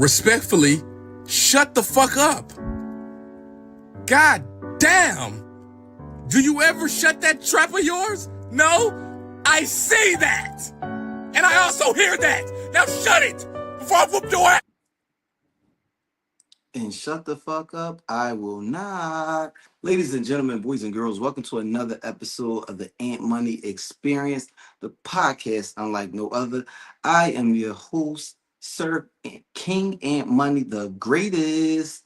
Respectfully, shut the fuck up. God damn. Do you ever shut that trap of yours? No? I see that. And I also hear that. Now shut it before I whoop your ass. And shut the fuck up. I will not. Ladies and gentlemen, boys and girls, welcome to another episode of the Ant Money Experience, the podcast unlike no other. I am your host, Sir King Ant Money, the greatest.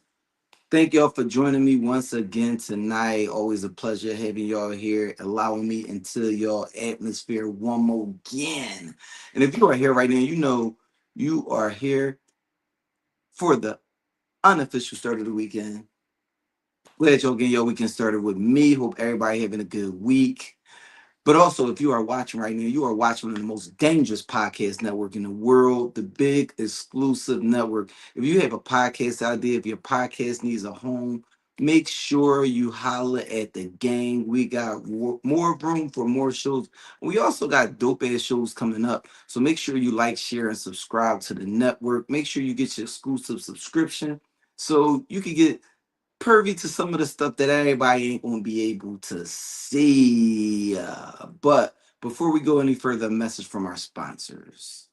Thank y'all for joining me once again tonight. Always a pleasure having y'all here, allowing me into your atmosphere one more again. And if you are here right now, you know you are here for the unofficial start of the weekend. Glad y'all getting your weekend started with me. Hope everybody having a good week. But also, if you are watching right now, you are watching on the most dangerous podcast network in the world, the big exclusive network. If you have a podcast idea, if your podcast needs a home, make sure you holler at the gang. We got more room for more shows. We also got dope ass shows coming up. So make sure you like, share, and subscribe to the network. Make sure you get your exclusive subscription so you can get privy to some of the stuff that everybody ain't gonna be able to see. But before we go any further, a message from our sponsors.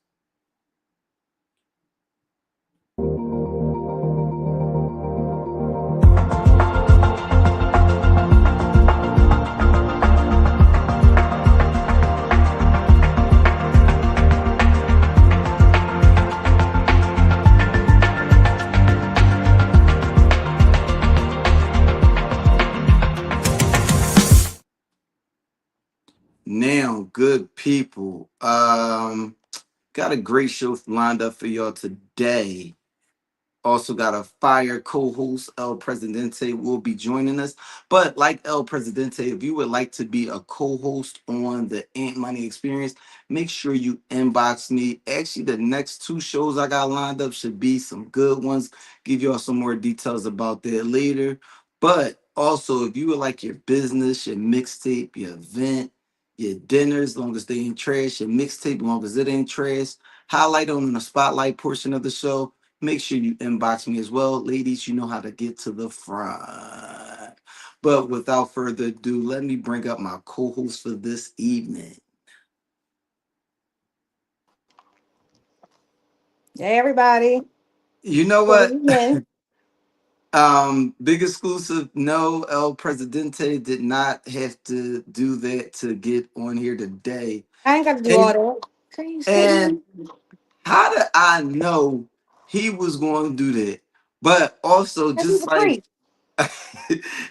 Now, good people, got a great show lined up for y'all today. Also got a fire co-host, El Presidente, will be joining us. But like El Presidente, if you would like to be a co-host on the Ant Money Experience, make sure you inbox me. Actually, the next two shows I got lined up should be some good ones. Give y'all some more details about that later. But also, if you would like your business, your mixtape, your event, your dinner, as long as they ain't trash, your mixtape, as long as it ain't trash, highlight on the spotlight portion of the show, make sure you inbox me as well. Ladies, you know how to get to the front. But without further ado, let me bring up my co-host for this evening. Hey everybody. You know Good what? evening. Big exclusive. No, El Presidente did not have to do that to get on here today. I ain't got to do all And that. Can you sit and me? how did I know he was going to do that? But also, Because he's just a like freak.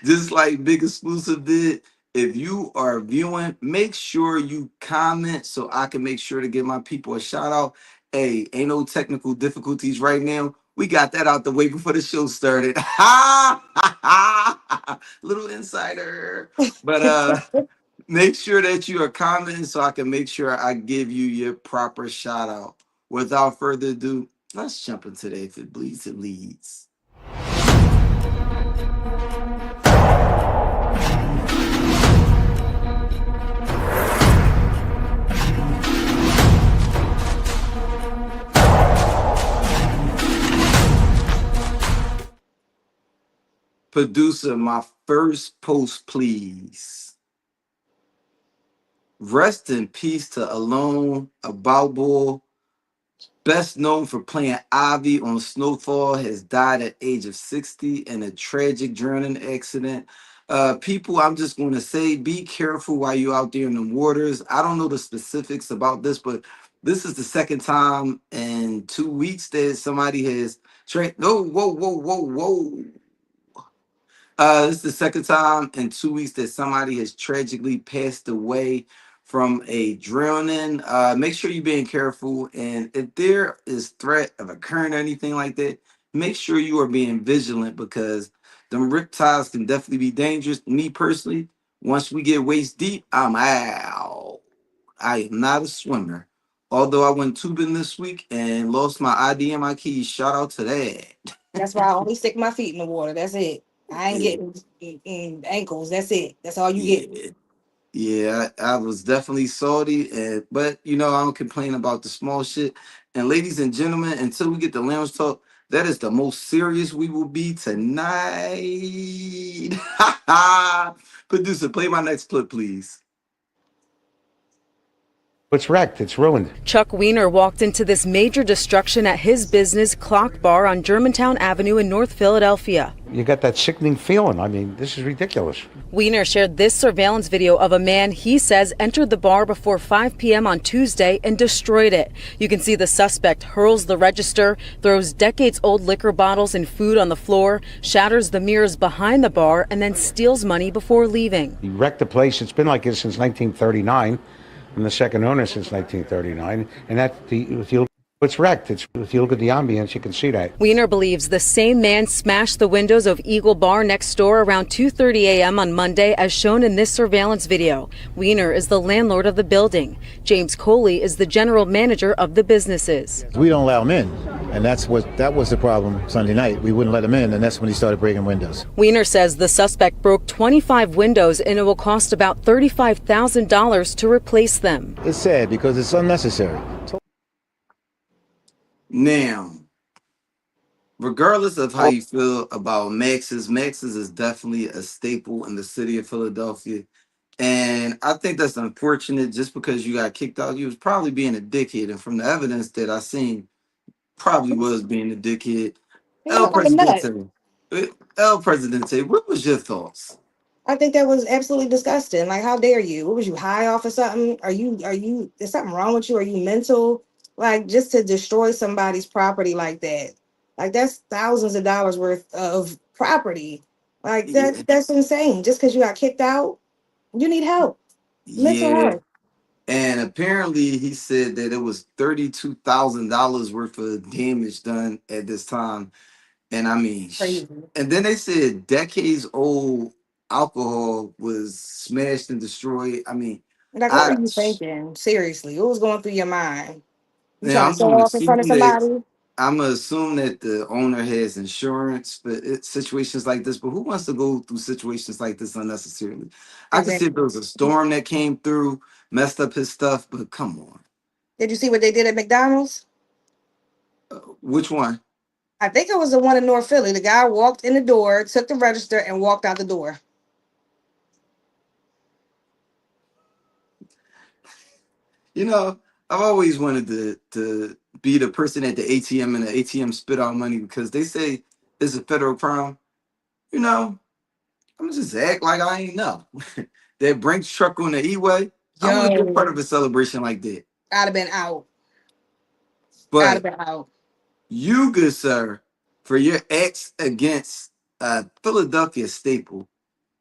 just like Big Exclusive did, if you are viewing, make sure you comment so I can make sure to give my people a shout out. Hey, ain't no technical difficulties right now. We got that out the way before the show started. Ha ha ha! Little insider. But make sure that you are commenting so I can make sure I give you your proper shout out. Without further ado, let's jump into that. If it bleeds, it leads. Producer, my first post, please. Rest in peace to Alone, About Boy, best known for playing Ivy on Snowfall, has died at age of 60 in a tragic drowning accident. People, I'm just going to say, be careful while you're out there in the waters. I don't know the specifics about this, but this is the second time in 2 weeks that somebody has. No, whoa, whoa, whoa, whoa. This is the second time in 2 weeks that somebody has tragically passed away from a drowning. Make sure you're being careful, and if there is threat of occurring or anything like that, make sure you are being vigilant because them riptides can definitely be dangerous. Me personally, once we get waist deep, I'm out. I am not a swimmer. Although I went tubing this week and lost my ID and my keys. Shout out to that. That's why I only stick my feet in the water. That's it. I ain't Yeah, getting in ankles. That's it. That's all you get. yeah. Yeah, I was definitely salty, but I don't complain about the small shit. And ladies and gentlemen, until we get the lounge talk, That is the most serious we will be tonight. Producer, play my next clip, please. It's wrecked. It's ruined. Chuck Weiner walked into this major destruction at his business Clock Bar on Germantown Avenue in North Philadelphia. You got that sickening feeling. I mean, this is ridiculous. Weiner shared this surveillance video of a man he says entered the bar before 5 p.m. on Tuesday and destroyed it. You can see the suspect hurls the register, throws decades-old liquor bottles and food on the floor, shatters the mirrors behind the bar, and then steals money before leaving. He wrecked the place. It's been like this since 1939. I'm the second owner since 1939. And it's wrecked. If you look at the ambience, you can see that. Weiner believes the same man smashed the windows of Eagle Bar next door around 2:30 a.m. on Monday, as shown in this surveillance video. Weiner is the landlord of the building. James Coley is the general manager of the businesses. We don't allow them in, and that was the problem Sunday night. We wouldn't let them in, and that's when he started breaking windows. Weiner says the suspect broke 25 windows, and it will cost about $35,000 to replace them. It's sad because it's unnecessary. Now, regardless of how you feel about Max's is definitely a staple in the city of Philadelphia. And I think that's unfortunate. Just because you got kicked out, you was probably being a dickhead. And from the evidence that I seen, probably was being a dickhead. He El looked like a nut. Presidente, what was your thoughts? I think that was absolutely disgusting. Like, how dare you? What was you, high off or something? Are you is something wrong with you? Are you mental? Like, just to destroy somebody's property like that. Like, that's thousands of dollars worth of property. Like, Yeah, that's insane. Just because you got kicked out, you need help. Mental yeah. health. And apparently he said that it was $32,000 worth of damage done at this time. And I mean, Crazy. and then they said decades old alcohol was smashed and destroyed. I mean, Like, what I were you thinking? Seriously, what was going through your mind? You now trying to show off in front of somebody? I'm gonna assume that the owner has insurance for situations like this. But who wants to go through situations like this unnecessarily? I could see if Exactly. there was a storm that came through, messed up his stuff, but come on. Did you see what they did at McDonald's? Which one? I think it was the one in North Philly. The guy walked in the door, took the register, and walked out the door. You know, I've always wanted to be the person at the ATM and the ATM spit out money because they say it's a federal crime. You know, I'm gonna just act like I ain't know. That Brinks truck on the E-way, I want to be a part Yo, of a celebration like that. I'd have been out. I'd have But been out. you, good sir, for your acts against a Philadelphia staple,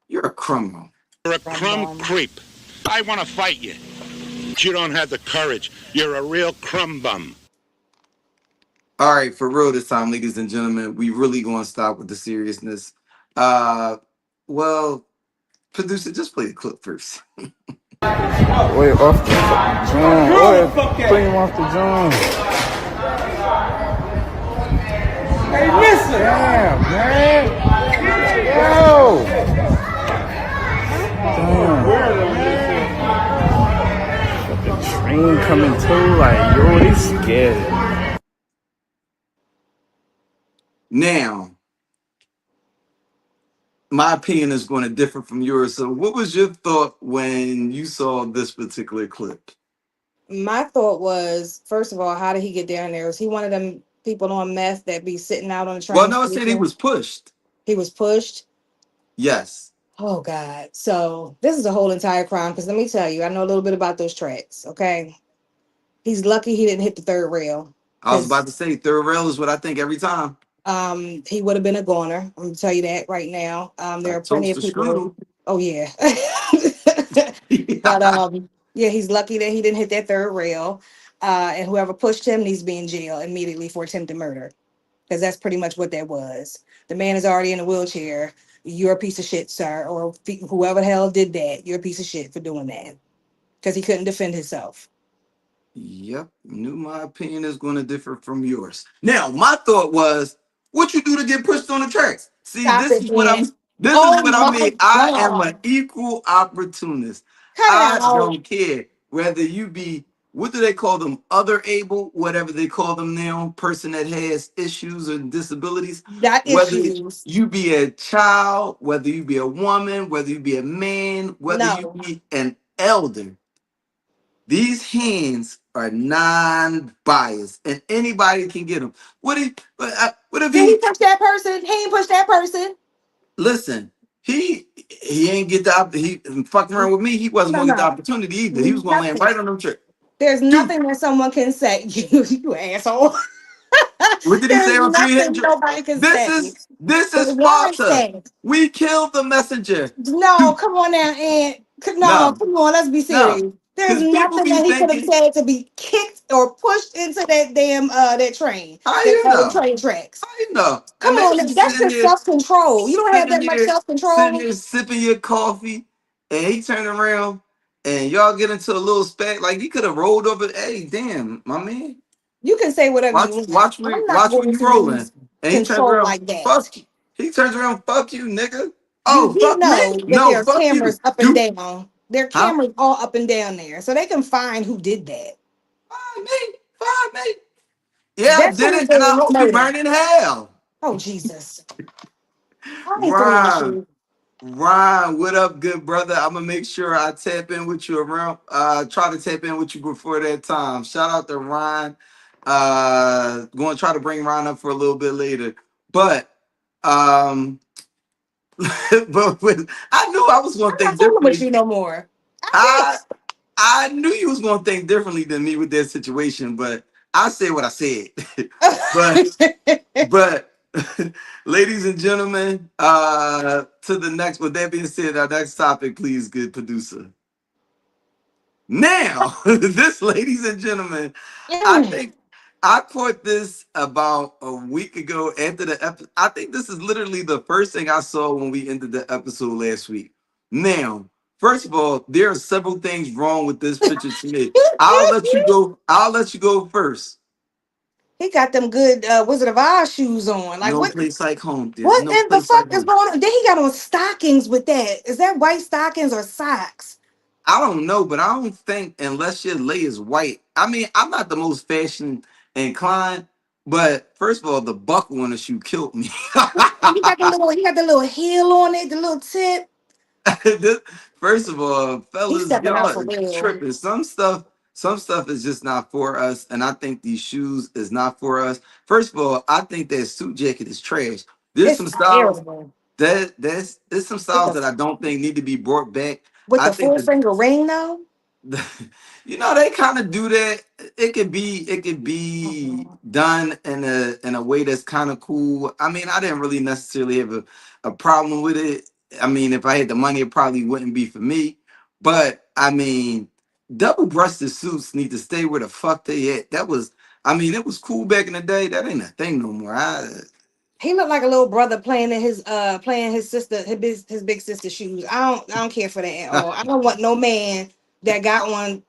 you're a criminal. You're a Bum crumb bum. creep. I want to fight you. You don't have the courage. You're a real crumb bum. All right, for real this time, ladies and gentlemen, we really gonna stop with the seriousness. Uh, well, producer, just play the clip first. Wait, off the joint. Wait, put him off the joint. Hey, listen. Damn, man. Yo. Damn. The train coming too. Like, yo, they scared. Now, my opinion is going to differ from yours. So, what was your thought when you saw this particular clip? My thought was, first of all, how did he get down there? Was he one of them people on meth that be sitting out on the Well, train no, I said he station? was pushed. He was pushed. Yes, Oh God. So this is a whole entire crime. Because let me tell you, I know a little bit about those tracks. Okay. He's lucky he didn't hit the third rail. I was about Because to say third rail is what I think every time. he would have been a goner. I'm gonna tell you that right now. There A are plenty of toaster people. strudel. Oh yeah. But yeah, he's lucky that he didn't hit that third rail. And whoever pushed him needs to be in jail immediately for attempted murder. Because that's pretty much what that was. The man is already in a wheelchair. You're a piece of shit, sir. Or whoever the hell did that, you're a piece of shit for doing that. Because he couldn't defend himself. Yep, knew my opinion is going to differ from yours. Now, my thought was, what you do to get pushed on the tracks? See, Stop this it, is what I'm. man. This is Oh what I my mean. I am God. an equal opportunist. Cut it I out. don't care whether you be what do they call them? Other able, whatever they call them now, person that has issues or disabilities. Got Whether issues. you be a child, whether you be a woman, whether you be a man, whether you No. be an elder, these hands are non-biased, and anybody can get them. What if Did he he push that person? He ain't push that person. listen? He ain't get he fucking around with me. He wasn't No, gonna get the no. opportunity either. He was gonna land Nothing. right on them trick. There's Dude, nothing that someone can say. You asshole. what did he say There's on nothing 300? nobody can This say. is this is But one Sparta. thing. We killed the messenger. No, Dude, come on now, and no, no, come on, let's be no. serious. There's Because people nothing be that he could have thinking, said to be kicked or pushed into that damn that train, how that you know? train tracks. How you know? Come And they on, be that's sitting just there, self-control. You don't have that much sitting self-control. there sipping your coffee, and he turned around and y'all get into a little spat. Like he could have rolled over. Hey, damn, my man. You can say whatever you want. I'm not Watch where going you to rolling. use And he turns control around, like that. fuck you. He turns around, fuck you, nigga. You Oh, do fuck me? know that No, there are fuck you. cameras up and Dude. down. There are Huh? cameras all up and down there, so they can find who did that. Find me. Find me. Yeah, I That's did who it, and I did hope you murder. burn in hell. Oh Jesus! I ain't through with Ron, you. what up, good brother? I'm gonna make sure I tap in with you around. Try to tap in with you before that time. Shout out to Ron. Going to try to bring Ron up for a little bit later, but I knew I was gonna I'm not think fooling with differently. you no more. I I quit. I knew you was gonna think differently than me with that situation, but I said what I said. but but ladies and gentlemen, to the next. With that being said, our next topic, please, good producer. Now, this, ladies and gentlemen, I think I caught this about a week ago after the episode. I think this is literally the first thing I saw when we ended the episode last week. Now, first of all, there are several things wrong with this picture to me. I'll let you go. I'll let you go first. He got them good Wizard of Oz shoes on. Like No what? place like home. There's What no in the place like fuck is home. going on? Then he got on stockings with that. Is that white stockings or socks? I don't know, but I don't think unless your lay is white. I mean, I'm not the most fashion inclined, but first of all, the buckle on the shoe killed me. And he got the little heel on it, the little tip. This- first of all, He's fellas, stepping y'all out for are real. tripping. Some stuff is just not for us, and I think these shoes is not for us. First of all, I think that suit jacket is trash. There's It's some styles terrible. there's some With styles the that I don't think need to be brought back. with I the think full that finger ring though. they kind of do that. It could be Mhm. done in a way that's kind of cool. I mean, I didn't really necessarily have a problem with it. I mean, if I had the money, it probably wouldn't be for me. But I mean, double-breasted suits need to stay where the fuck they at. I mean, it was cool back in the day. That ain't a thing no more. He looked like a little brother playing in his playing his sister his big sister's shoes. I don't care for that at all. I don't want no man that got on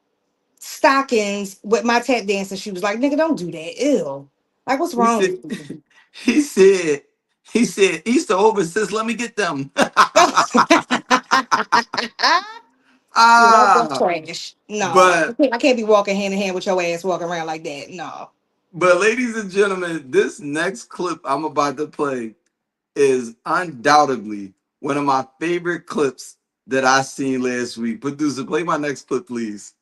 stockings with my tap dancing shoes. Like nigga, don't do that. Ew. Like what's he wrong said, with you? he said, Easter over, sis. Let me get them. Yeah, that's ah, trash. No, but I can't be walking hand in hand with your ass walking around like that. No. But ladies and gentlemen, this next clip I'm about to play is undoubtedly one of my favorite clips that I seen last week. Producer, play my next clip, please.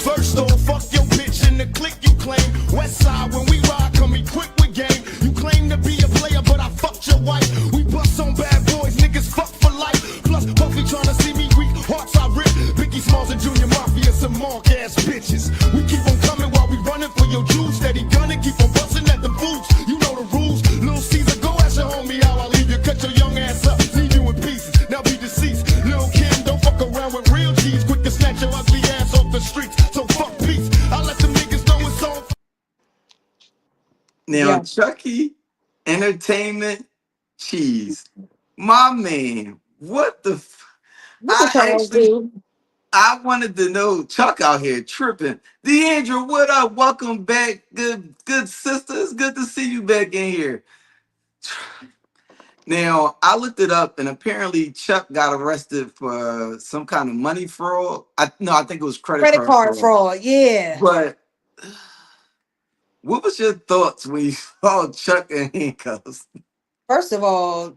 First off, fuck your bitch and the click you claim. West side, when we ride, come equipped with game. You claim to be a player, but I fucked your wife. We bust on bad boys, niggas fuck for life. Plus, Puffy tryna see me weak, hearts I rip. Biggie Smalls and Junior Mafia, some mark ass bitches. We keep on coming while we running for your jewels. Steady gunning, keep on busting at the boots. You know the rules. Little Caesar, go ask your homie how I leave you. Cut your young ass up, leave you in pieces. Now be deceased. Lil' Kim, don't fuck around with real G's. Quick to snatch your ugly ass off the streets. So fuck peace. I let them niggas know it's on. Now, Yeah. Chucky Entertainment Cheese, my man, what the What did Charles do? I wanted to know Chuck out here tripping. Deandra, what up? Welcome back. Good sister. It's good to see you back in here. Now I looked it up, and apparently Chuck got arrested for some kind of money fraud. I think it was credit Credit card card fraud. fraud. Yeah. But what was your thoughts when you saw Chuck in handcuffs? First of all,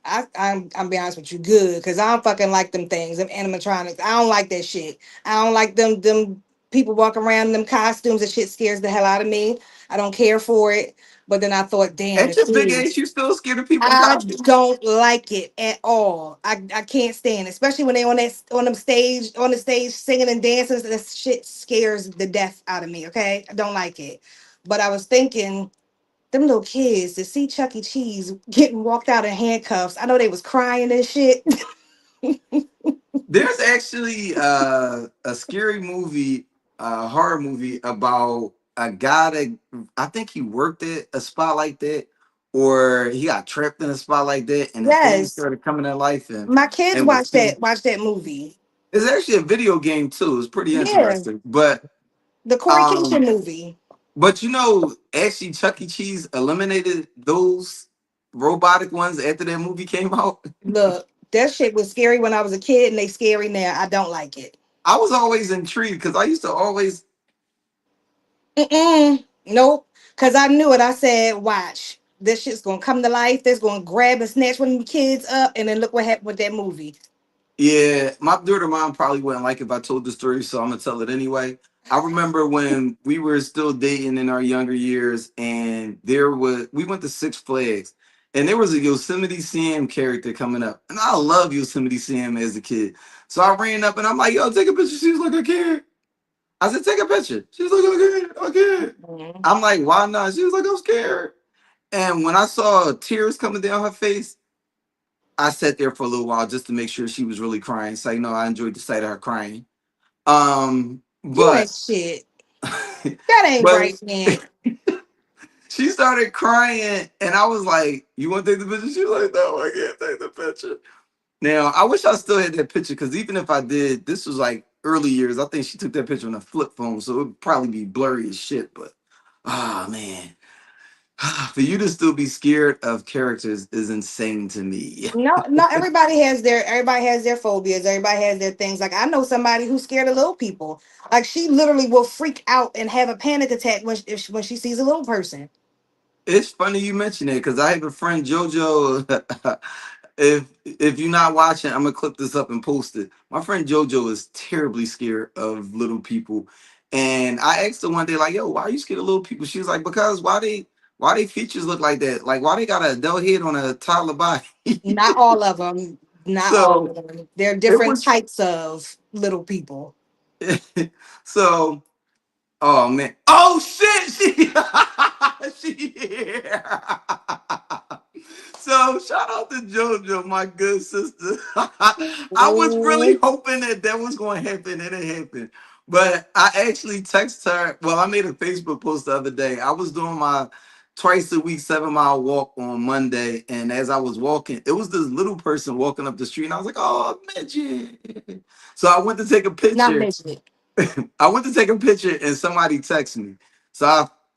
I'm be honest with you, good, because I don't fucking like them things, them animatronics. I don't like that shit. I don't like them people walking around in them costumes. That shit scares the hell out of me. I don't care for it. But then I thought, damn, the At your big age, kids. you still scared of people in I costumes? don't like it at all. I can't stand it, especially when they on the stage singing and dancing. That shit scares the death out of me. Okay, I don't like it. But I was thinking, them little kids to see Chuck E. Cheese getting walked out in handcuffs. I know they was crying and shit. There's actually a scary movie, horror movie about a guy that I think he worked at a spot like that, or he got trapped in a spot like that, and then things Yes, started coming to life my kids and was seeing. watched that movie. It's actually a video game too. It's pretty Yeah, interesting, but the Corey um, Kingston movie. actually, Chuck E. Cheese eliminated those robotic ones after that movie came out. Look, that shit was scary when I was a kid, and they scary now. I don't like it. I was always intrigued because I used to always. Mm-mm. Nope. Cause I knew it. I said, watch. This shit's gonna come to life. This gonna grab and snatch one of the kids up, and then look what happened with that movie. Yeah, my daughter mom probably wouldn't like if I told the story, so I'm gonna tell it anyway. I remember when we were still dating in our younger years, and we went to Six Flags, and there was a Yosemite Sam character coming up, and I love Yosemite Sam as a kid. So I ran up and I'm like, "Yo, take a picture." She was like, "I can't." I said, "Take a picture." She was like, "I can't, I can't." Mhm. I'm like, "Why not?" She was like, "I'm scared." And when I saw tears coming down her face, I sat there for a little while just to make sure she was really crying. So I enjoyed the sight of her crying. You ain't But shit. That ain't but right, man. she started crying, and I was like, "You want to take the picture?" She was like, "No, I can't take the picture." Now I wish I still had that picture because even if I did, this was like early years. I think she took that picture on a flip phone, so it would probably be blurry as shit. But ah man, for you to still be scared of characters is insane to me. No, everybody has their phobias. Everybody has their things. Like I know somebody who's scared of little people. Like she literally will freak out and have a panic attack when she sees a little person. It's funny you mention it because I have a friend JoJo. If you're not watching, I'm gonna clip this up and post it. My friend JoJo is terribly scared of little people, and I asked her one day, like, "Yo, why are you scared of little people?" She was like, "Because why they features look like that? Like, why they got an adult head on a toddler body?" Not all of them. Not all So of them. There are it different was types of little people. so. Oh man! Oh shit! She she here. So shout out to JoJo, my good sister. I was really Oh, hoping that was going to happen, and it happened. But I actually texted her. Well, I made a Facebook post the other day. I was doing my twice a week 7 mile walk on Monday, and as I was walking, it was this little person walking up the street, and I was like, "Oh, midget!" So I went to take a not picture. midget. I went to take a picture and somebody texted me. So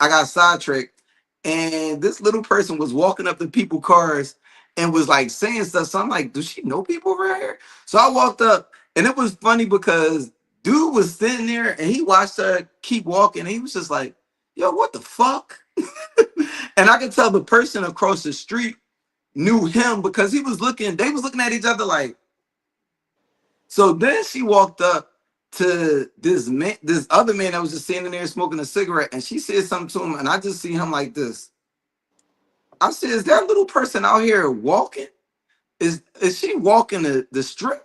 I got sidetracked. And this little person was walking up to people's cars and was like saying stuff. So I'm like, does she know people around here? So I walked up and it was funny because dude was sitting there and he watched her keep walking. And he was just like, yo, what the fuck? And I could tell the person across the street knew him because they was looking at each other like, so then she walked up to this other man that was just standing there smoking a cigarette, and she said something to him, and I just see him like this. I said, "Is that little person out here walking? Is she walking the strip?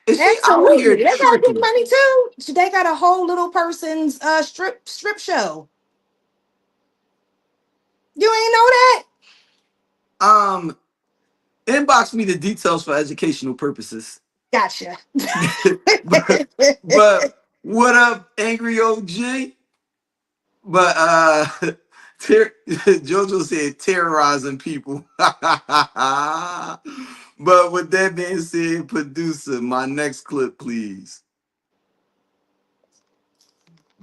Is she out Absolutely. here They gotta get tricking?" money too. They got a whole little person's strip show. You ain't know that? Um, Inbox me the details for educational purposes. Gotcha. but but what up, angry OG? But Jojo said terrorizing people. But with that being said, producer, my next clip, please.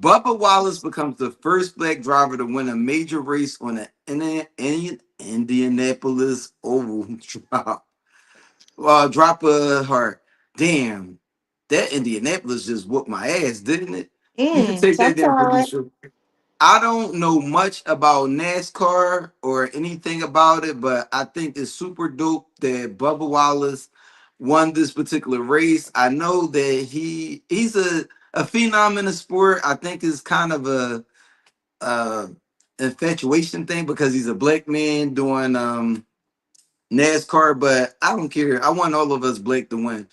Bubba Wallace becomes the first black driver to win a major race on the Indianapolis Oval drop a heart. Damn, that Indianapolis just whooped my ass, didn't it? You can take that down, Sometimes. producer. I don't know much about NASCAR or anything about it, but I think it's super dope that Bubba Wallace won this particular race. I know that he's a phenom in the sport. I think it's kind of a uh infatuation thing because he's a black man doing NASCAR, but I don't care. I want all of us Blake to win.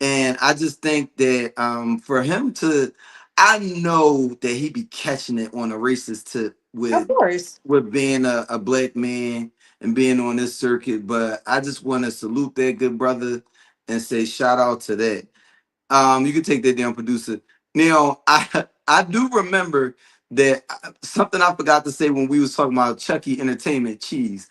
And I just think that for him to I know that he be catching it on a racist tip Of course. with being a black man and being on this circuit. But I just want to salute that good brother and say shout out to that. You can take that down, producer. Now, I do remember that something I forgot to say when we was talking about Chucky Entertainment Cheese.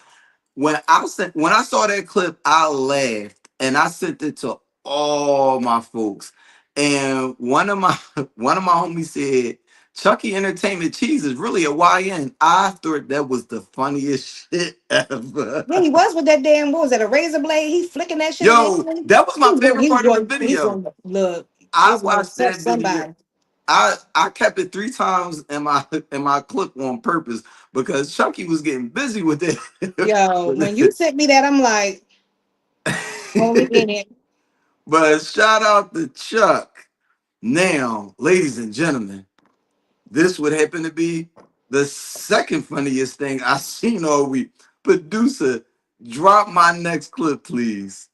When I saw that clip, I laughed and I sent it to all my folks. And one of my one of my homies said, Chucky Entertainment Cheese is really a YN. I thought that was the funniest shit ever. Yeah, he was with that damn, what was that, a razor blade? He flicking that shit Yo, around. that was my favorite He's part of the going, he's video. going to look, I he's going to watched touch that video. somebody. I kept it 3 times in my clip on purpose because Chucky was getting busy with Yo, when you it. sent me that, I'm like, only in it. But shout out to Chuck. Now, ladies and gentlemen, this would happen to be the second funniest thing I've seen all week. Producer, drop my next clip, please.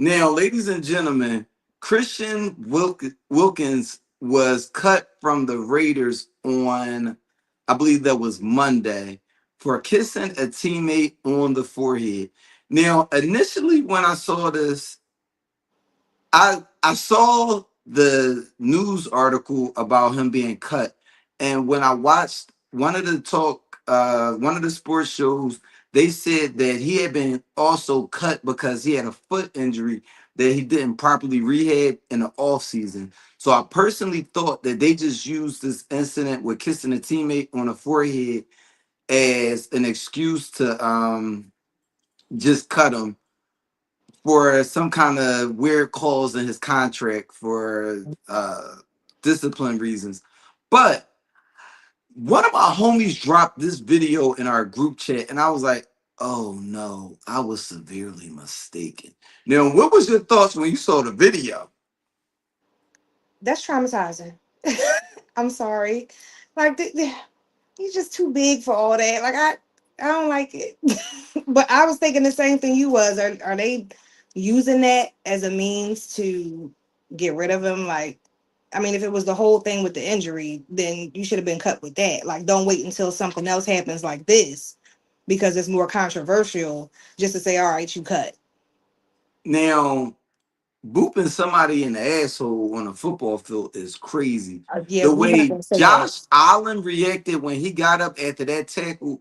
Now, ladies and gentlemen, Christian Wilkins was cut from the Raiders on, I believe that was Monday, for kissing a teammate on the forehead. Now, initially, when I saw this, I saw the news article about him being cut, and when I watched one of the sports shows, they said that he had been also cut because he had a foot injury that he didn't properly rehab in the off season. So I personally thought that they just used this incident with kissing a teammate on the forehead as an excuse to just cut him for some kind of weird clause in his contract for discipline reasons. But one of my homies dropped this video in our group chat, and I was like, oh no, I was severely mistaken. Now, what was your thoughts when you saw the video? That's traumatizing. I'm sorry. Like, he's just too big for all that. Like, I don't like it. But I was thinking the same thing you was. Are they using that as a means to get rid of him? Like, I mean, if it was the whole thing with the injury, then you should have been cut with that. Like, don't wait until something else happens like this because it's more controversial just to say, all right, you cut. Now, booping somebody in the asshole on a football field is crazy. Yeah, The we're not way gonna say that. Josh Allen reacted when he got up after that tackle,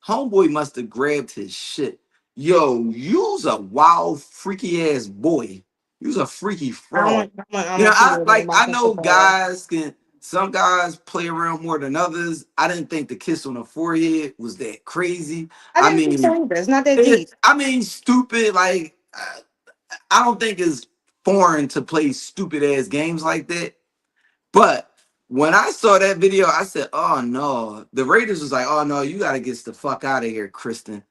homeboy must have grabbed his shit. Yo, you's a wild, freaky ass boy. You's a freaky fraud. I Now, want you to know about I the know football. some guys play around more than others. I didn't think the kiss on the forehead was that crazy. I I didn't think so mean, either. It's not that deep. stupid. Like, I don't think it's foreign to play stupid ass games like that. But when I saw that video, I said, "Oh no!" The Raiders was like, "Oh no, you got to get the fuck out of here, Kristen.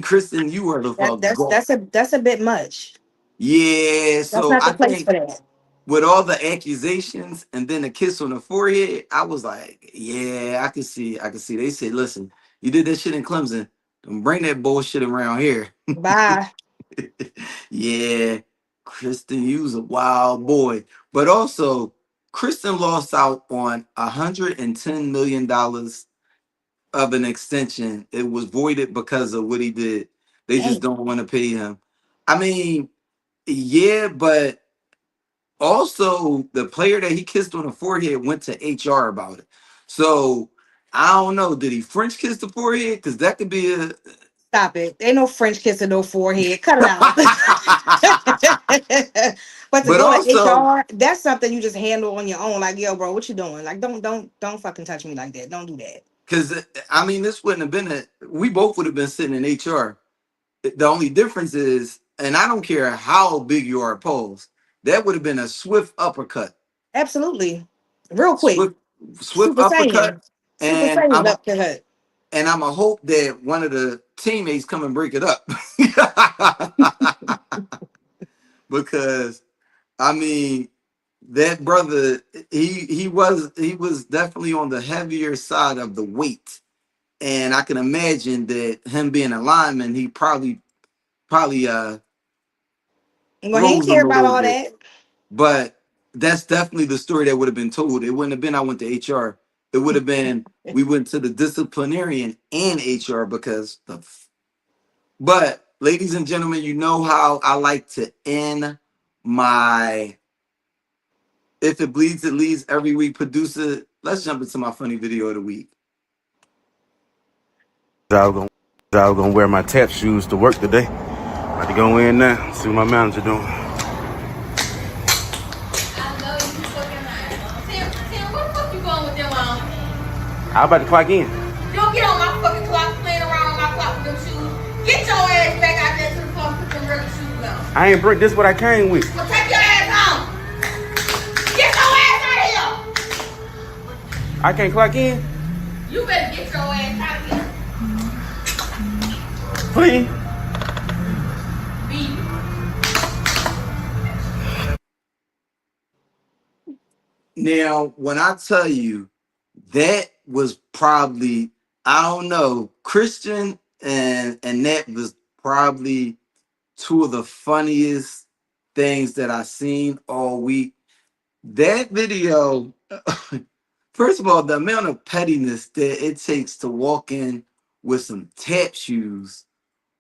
Kristen, you are the fuck go." That's a bit much. Yeah, That's so not I the place think for that. with all the accusations and then the kiss on the forehead, I was like, "Yeah, I can see." They said, "Listen, you did that shit in Clemson. Don't bring that bullshit around here." Bye. Yeah, Kristen, you was a wild boy, but also." Kristen lost out on $110 million of an extension. It was voided because of what he did. They just Dang. don't want to pay him. I mean, yeah, but also the player that he kissed on the forehead went to HR about it. So I don't know. Did he French kiss the forehead? Because that could be a. Stop it. Ain't no French kissing, no forehead. Cut it out. But to But go to also, HR, that's something you just handle on your own. Like, yo, bro, what you doing? Like, don't fucking touch me like that. Don't do that. because I mean, this wouldn't have been a. We both would have been sitting in HR. The only difference is, and I don't care how big you are opposed, that would have been a swift uppercut. Absolutely. Real quick. Swift, swift Super uppercut. Saiyan. Super And Saiyan up to her. I'm a hope that one of the teammates come and break it up. Because I mean that brother, he was definitely on the heavier side of the weight. And I can imagine that him being a lineman, he probably Well, he ain't rose him care a about little all bit. that. But that's definitely the story that would have been told. It wouldn't have been I went to HR. It would have been we went to the disciplinarian and HR because the. But ladies and gentlemen, you know how I like to end my "If it bleeds, it leads" every week. Producer, let's jump into my funny video of the week. I was gonna wear my tap shoes to work today. About to go in now, see what my manager doing. Tim, where the fuck you going with them on? I about to clock in. Don't get on my fucking clock, playing around on my clock with them shoes. Get your ass back out there to the phone, put them regular shoes on. I ain't break this what I came with. Well, take your ass home. Get your ass out of here. I can't clock in? You better get your ass out of here. Please. Now, when I tell you that was probably, I don't know, Christian and that was probably two of the funniest things that I seen all week. That video, first of all, the amount of pettiness that it takes to walk in with some tap shoes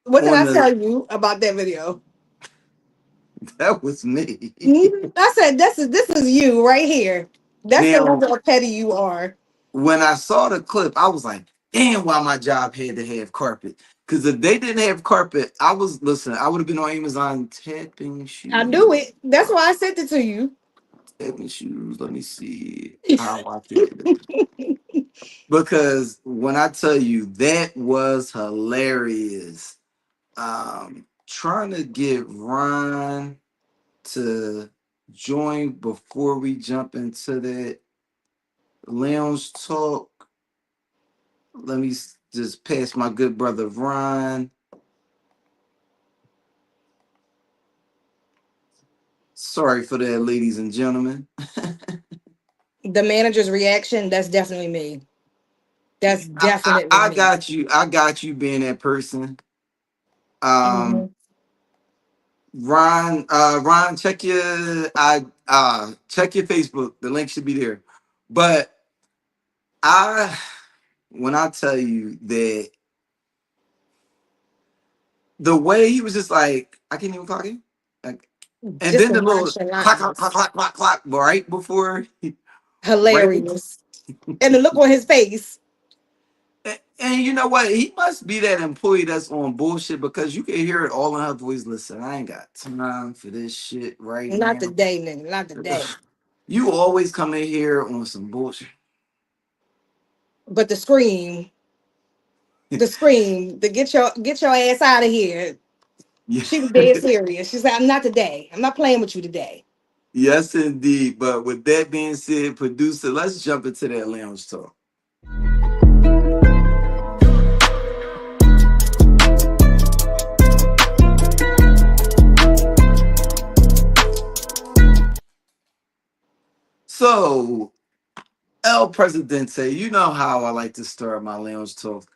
What did on I the tell you about that video? that was me. I said, this is you right here. That's the Now, level of petty you are. when I saw the clip, I was like, damn, why my job had to have carpet. Because if they didn't have carpet, I would have been on Amazon tapping I do shoes. it. That's why I sent it to you. Tapping shoes. Let me see how I pick it up. Because when I tell you that was hilarious. Trying to get Ron to join before we jump into that lounge talk. Let me just pass my good brother Ron. Sorry for that, ladies and gentlemen. The manager's reaction, that's definitely me. That's definitely I me. got you. I got you being that person. Um, Mhm. Ron, check your Facebook. The link should be there. But I when I tell you that the way he was just like, I can't even clock in. Like, and Just then the little clock, clock, clock, nonchalantness. clock, clock, clock, right before, right before. Hilarious. And the look on his face. And you know what? He must be that employee that's on bullshit because you can hear it all in her voice. Listen, I ain't got time for this shit right Not now. today, nigga. Not today. You always come in here on some bullshit. But the get your ass out of here. Yeah. She was dead serious. She said, I'm not today. I'm not playing with you today. Yes, indeed. But with that being said, producer, let's jump into that lounge talk. So, El Presidente, you know how I like to start my lounge talk.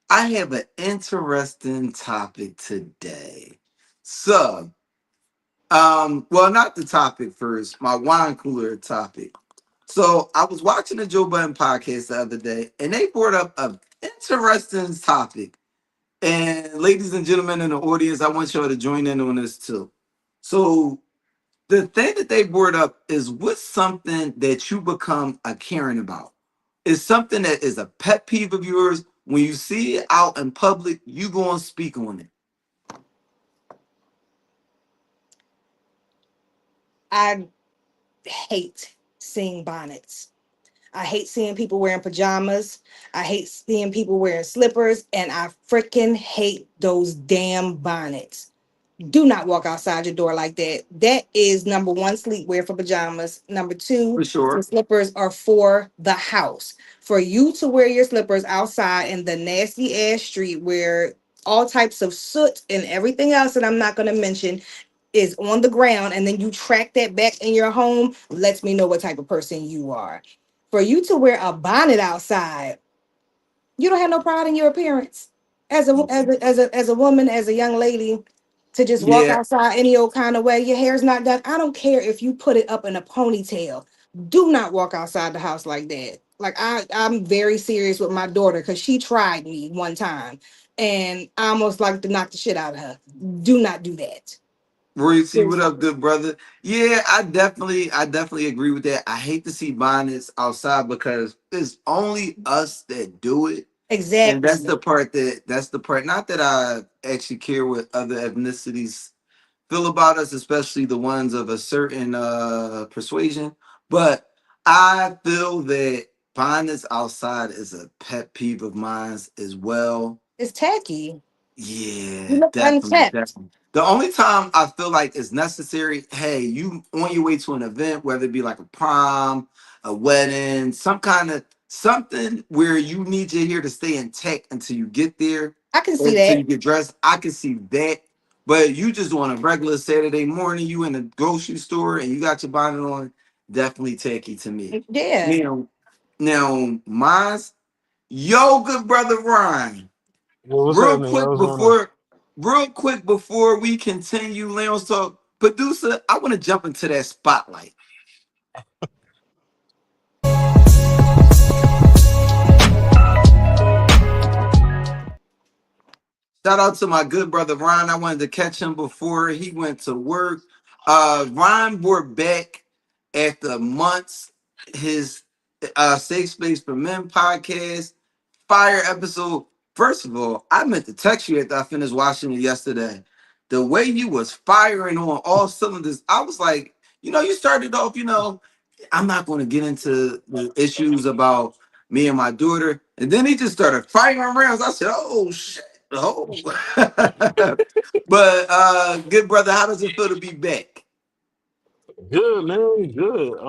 I have an interesting topic today. So, well, not the topic first, my wine cooler topic. So I was watching the Joe Budden podcast the other day, and they brought up an interesting topic. And ladies and gentlemen in the audience, I want y'all to join in on this too. So the thing that they brought up is what's something that you become a caring about? It's something that is a pet peeve of yours. When you see it out in public, you go and speak on it. I hate seeing bonnets. I hate seeing people wearing pajamas. I hate seeing people wearing slippers, and I freaking hate those damn bonnets. Do not walk outside your door like that. That is number one, sleepwear for pajamas. Number two, For the sure. slippers are for the house. For you to wear your slippers outside in the nasty ass street where all types of soot and everything else that I'm not going to mention is on the ground, and then you track that back in your home, lets me know what type of person you are. For you to wear a bonnet outside, you don't have no pride in your appearance as a woman, as a young lady, to just walk Yeah, outside any old kind of way. Your hair's not done. I don't care if you put it up in a ponytail. Do not walk outside the house like that. Like I'm very serious with my daughter because she tried me one time and I almost like to knock the shit out of her. Do not do that. Royalty, what up, Seriously. good brother? Yeah, I definitely agree with that. I hate to see bonnets outside because it's only us that do it. And Exactly. that's the part, not that I actually care what other ethnicities feel about us, especially the ones of a certain persuasion. But I feel that bonnets outside is a pet peeve of mine as well. It's tacky. You Yeah, look definitely, unkept. definitely. The only time I feel like it's necessary, hey, you on your way to an event, whether it be like a prom, a wedding, some kind of something where you need your hair to stay intact until you get there, I can or see until that. you get dressed. I can see that. But you just on a regular Saturday morning, you in a grocery store and you got your bonnet on, definitely tacky to me. Yeah. Now, mine's yo, good brother Ryan. Well, what's Real happening, y'all? quick What's going on? before, real quick before we continue, Leon's talk, producer, I want to jump into that spotlight. Shout out to my good brother Ron. I wanted to catch him before he went to work. Ron brought back after months his Safe Space for Men podcast. Fire episode. First of all, I meant to text you after I finished watching it yesterday. The way you was firing on all cylinders, I was like, you started off, I'm not going to get into the issues about me and my daughter. And then he just started firing rounds. I said, oh, shit. Oh. But, good brother, how does it feel to be back? Good, man. Good.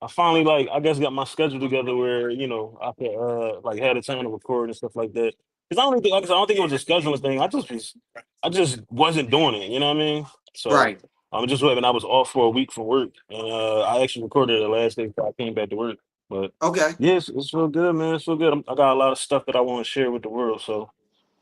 I finally I guess got my schedule together where I could had a time to record and stuff like that. Because I don't think like I said, I don't think it was a scheduling thing. I just wasn't doing it. You know what I mean? So Right. I'm just waiting. I was off for a week from work, and I actually recorded it the last day before I came back to work. But Okay. yeah, it's feel good, man. It's feel good. I got a lot of stuff that I want to share with the world. So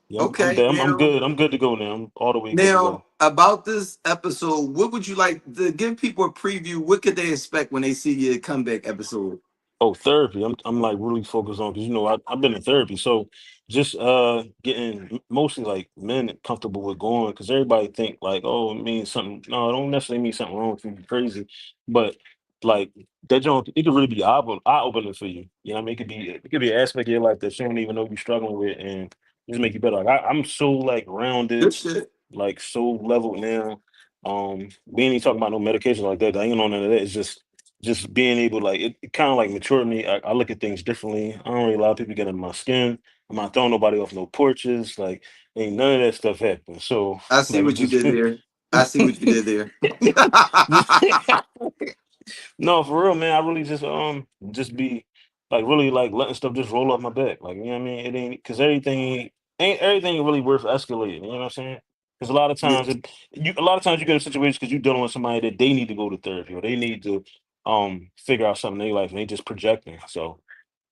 yeah, I'm Okay. there. I'm good. I'm good to go now. I'm all the way good to Now, go. about this episode, what would you like to give people a preview? What could they expect when they see your comeback episode? Oh, therapy. I'm like really focused on because I've been in therapy, so just getting mostly like men comfortable with going because everybody think like, oh, it means something. No, it don't necessarily mean something wrong with you, crazy, but like that don't it could really be eye opening for you. You know what I mean? It could be an aspect of your life that you don't even know you're struggling with and just make you better. Like I'm so like Good rounded, shit. like so leveled now. We ain't even talking about no medication like that. I ain't on none of that. It's just being able like it kind of like matured me. I look at things differently. I don't really allow people to get in my skin. I'm not throwing nobody off no porches. Like ain't none of that stuff happen. So I see like it what you just did there. I see what you did there. no, for real, man. I really just be like really like letting stuff just roll off my back. Like you know what I mean? It ain't because ain't everything really worth escalating. You know what I'm saying? Because Yeah, a lot of times you get in situations because you're dealing with somebody that they need to go to therapy or they need to figure out something in their life and they just projecting. So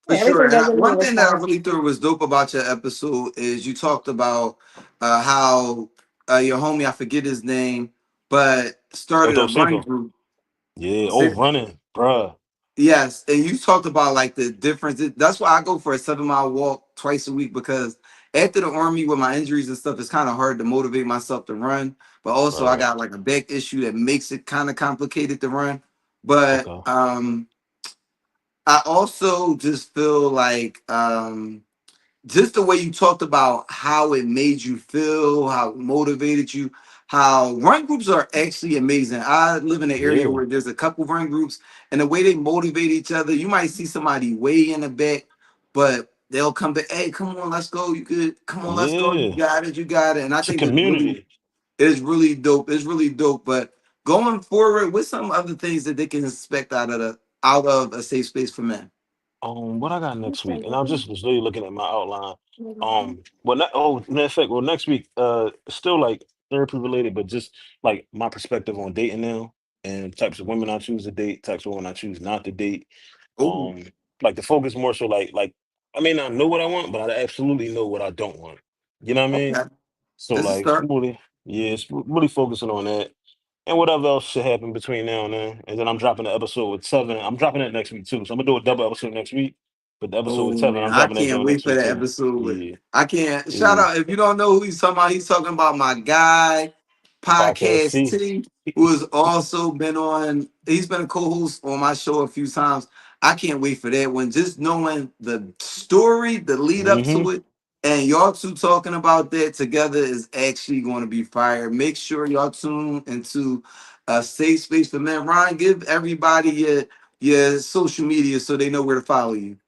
for Yeah, sure. everything And doesn't need a one thing that I response. really thought was dope about your episode is you talked about how your homie, I forget his name, but oh, started a Dos running Cinco. group. Yeah. Oh, running, bruh. Yes, and you talked about like the difference. That's why I go for a 7 mile walk twice a week because after the army with my injuries and stuff, it's kind of hard to motivate myself to run. But also, I Right. got like a back issue that makes it kind of complicated to run. But Okay. I also just feel like just the way you talked about how it made you feel, how it motivated you, how run groups are actually amazing. I live in an area Yeah. where there's a couple run groups, and the way they motivate each other, you might see somebody way in the back, but they'll come back, hey, come on, let's go. You could come on, let's go. You Yeah. got it, you got it. And I It's a think community. it's really dope. It's really dope. But going forward, with some other things that they can expect out of a safe space for men. What I got next week, and I just was really looking at my outline. Matter of fact, well, next week, still like therapy related, but just like my perspective on dating now and types of women I choose to date, types of women I choose not to date. Oh, Um, like the focus more so like I may not know what I want, but I absolutely know what I don't want. You know what I mean? okay. So This is like start. really, yeah, it's really focusing on that. And whatever else should happen between now and then. And then I'm dropping the episode with Tevin. I'm dropping it next week too. So I'm gonna do a double episode next week. But the episode Oh with Tevin, man, I'm I dropping that can't joint wait next for week that too. episode. Yeah, I can't shout yeah. out if you don't know who he's talking about. He's talking about my guy, Podcast Podcast T. T, who has also been on. He's been a co-host on my show a few times. I can't wait for that one. Just knowing the story, the lead up Mm-hmm. to it, and y'all two talking about that together is actually going to be fire. Make sure y'all tune into a safe space for men. Ryan, give everybody your social media so they know where to follow you.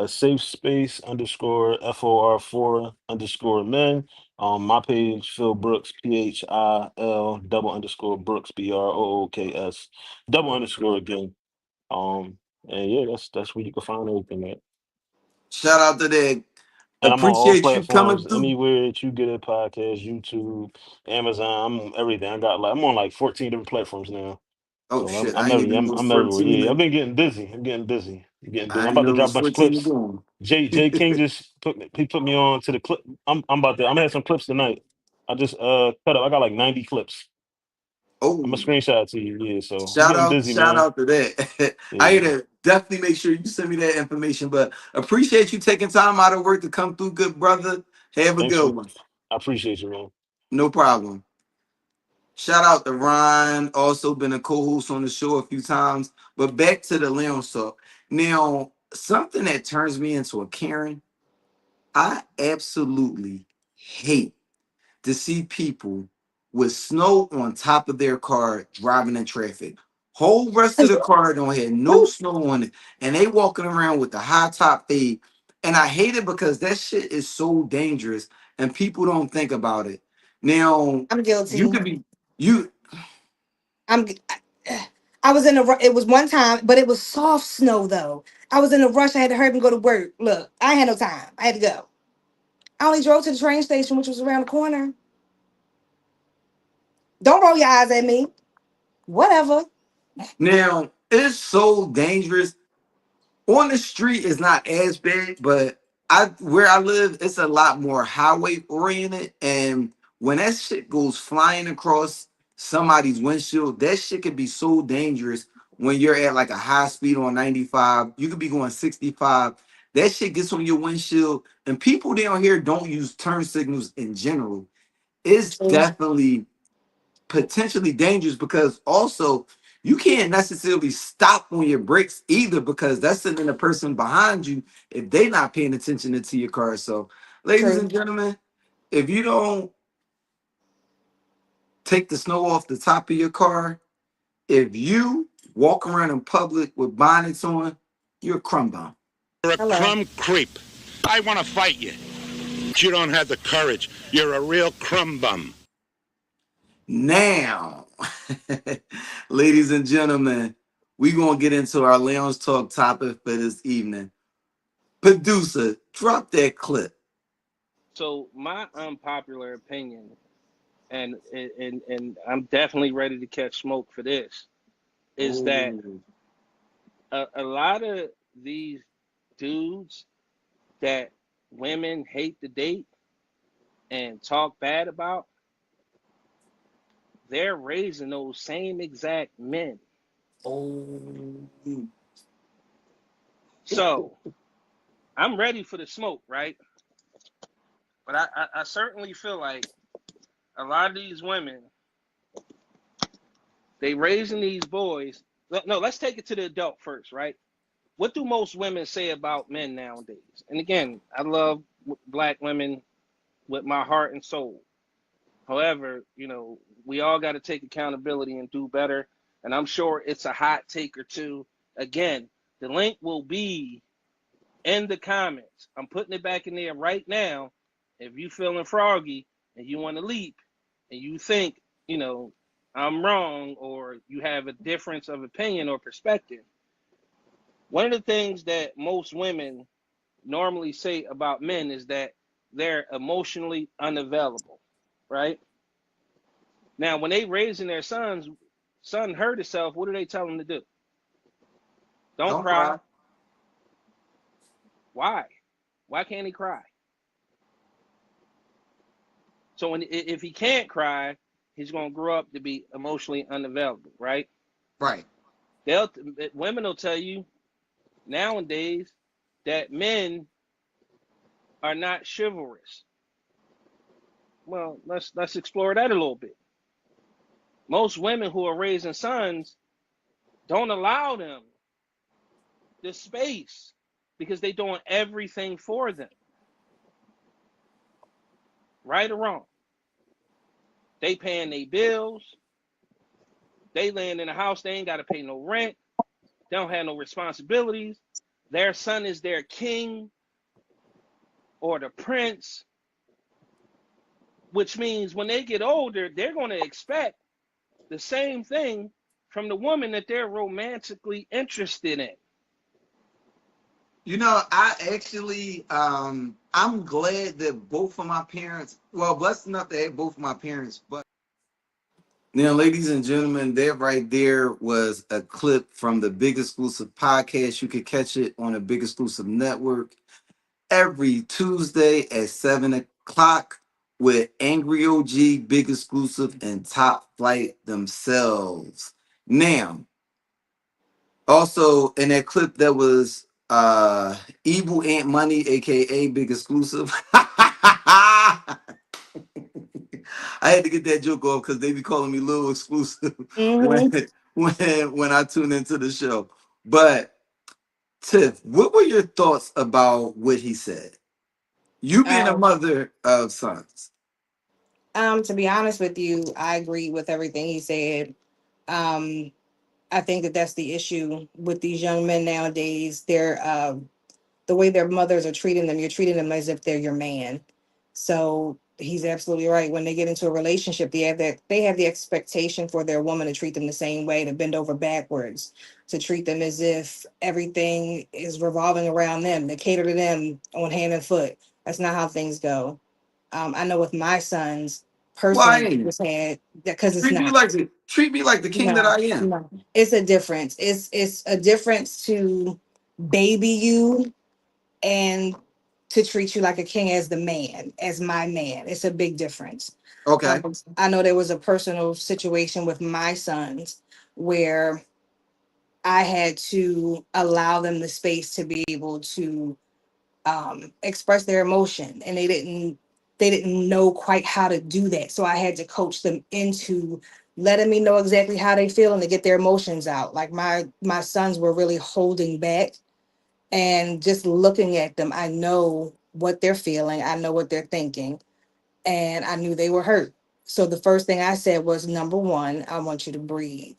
Safe space underscore FOR4 underscore men. My page, Phil Brooks, PHIL double underscore Brooks, BROOKS, double underscore again. And yeah, that's where you can find everything at. Shout out to that. And I'm on all Appreciate you coming platforms, through. anywhere that you get a podcast, YouTube, Amazon, I'm on everything. I'm on like 14 different platforms now. Oh So shit, I ain't even know it's I'm everywhere. 14. Yeah, I've been getting busy. I'm getting busy. I'm getting busy. I I'm ain't about to know it drop a was bunch of 14 to clips. go. J King just put me on to the clip. I'm about to I'm gonna have some clips tonight. I just cut up. I got like 90 clips. I'm Oh, gonna screenshot it to you. Yeah, so I'm getting busy, shout man. out to that. I Yeah. gotta definitely make sure you send me that information. But appreciate you taking time out of work to come through, good brother. Have a Thanks for good one. I appreciate you, man. No problem. Shout out to Ron, also been a co-host on the show a few times. But back to the Leon talk. Now, something that turns me into a Karen, I absolutely hate to see people with snow on top of their car driving in traffic. Whole rest of the car don't have no snow on it, and they walking around with the high top fade. And I hate it because that shit is so dangerous, and people don't think about it. Now, I'm you guilty. could be you. I'm. I was in a. It was one time, but it was soft snow though. I was in a rush. I had to hurry and go to work. Look, I had no time. I had to go. I only drove to the train station, which was around the corner. Don't roll your eyes at me. Whatever. Now it's so dangerous on the street is not as bad, but I where I live, it's a lot more highway oriented. And when that shit goes flying across somebody's windshield, that shit could be so dangerous when you're at like a high speed on 95. You could be going 65. That shit gets on your windshield, and people down here don't use turn signals in general. It's definitely potentially dangerous because also you can't necessarily stop on your brakes either because that's sending the person behind you if they're not paying attention into your car. So, ladies and True. gentlemen, if you don't take the snow off the top of your car, if you walk around in public with bonnets on, you're a crumb bum. You're a Hello. crumb creep. I want to fight you. But you don't have the courage. You're a real crumb bum. Now, ladies and gentlemen, we're going to get into our Lounge Talk topic for this evening. Producer, drop that clip. So my unpopular opinion, and I'm definitely ready to catch smoke for this, is that Oh, a lot of these dudes that women hate to date and talk bad about, they're raising those same exact men. oh. So I'm ready for the smoke, right? But I certainly feel like a lot of these women, they raising these boys. No, let's take it to the adult first, right? What do most women say about men nowadays? And again, I love black women with my heart and soul. However, we all got to take accountability and do better. And I'm sure it's a hot take or two. Again, the link will be in the comments. I'm putting it back in there right now. If you feeling froggy and you want to leap and you think, I'm wrong, or you have a difference of opinion or perspective, one of the things that most women normally say about men is that they're emotionally unavailable, right? Now, when they raising their son hurt himself, what do they tell him to do? Don't cry. Why? Why can't he cry? So if he can't cry, he's going to grow up to be emotionally unavailable, right? Right. Women will tell you nowadays that men are not chivalrous. Well, let's explore that a little bit. Most women who are raising sons don't allow them the space because they're doing everything for them. Right or wrong? They paying their bills. They laying in a house. They ain't got to pay no rent. They don't have no responsibilities. Their son is their king or the prince, which means when they get older, they're going to expect the same thing from the woman that they're romantically interested in. I actually, I'm glad that both of my parents, well, blessed enough to have both of my parents, but now, ladies and gentlemen, that right there was a clip from the Big Exclusive podcast. You could catch it on the Big Exclusive Network every Tuesday at 7 o'clock with Angry OG, Big Exclusive, and Top Flight themselves. Now, also in that clip, there was Evil Ant Money, aka Big Exclusive. I had to get that joke off because they be calling me Little Exclusive when Mm-hmm. when I tune into the show. But Tiff, what were your thoughts about what he said? You being a Um, mother of sons. to be honest with you, I agree with everything he said. Um, I think that that's the issue with these young men nowadays. They're the way their mothers are treating them. You're treating them as if they're your man. So he's absolutely right. When they get into a relationship, they have the expectation for their woman to treat them the same way, to bend over backwards, to treat them as if everything is revolving around them, to cater to them on hand and foot. That's not how things go. I know with my sons personally, Why? just had that because it's Treat me not. like the king that No, I am. no. It's a difference. It's a difference to baby you and to treat you like a king as the man, as my man. It's a big difference. Okay. I know there was a personal situation with my sons where I had to allow them the space to be able to express their emotion, and they didn't know quite how to do that. So I had to coach them into letting me know exactly how they feel and to get their emotions out. Like my sons were really holding back, and just looking at them, I know what they're feeling, I know what they're thinking, and I knew they were hurt. So the first thing I said was, number one, I want you to breathe.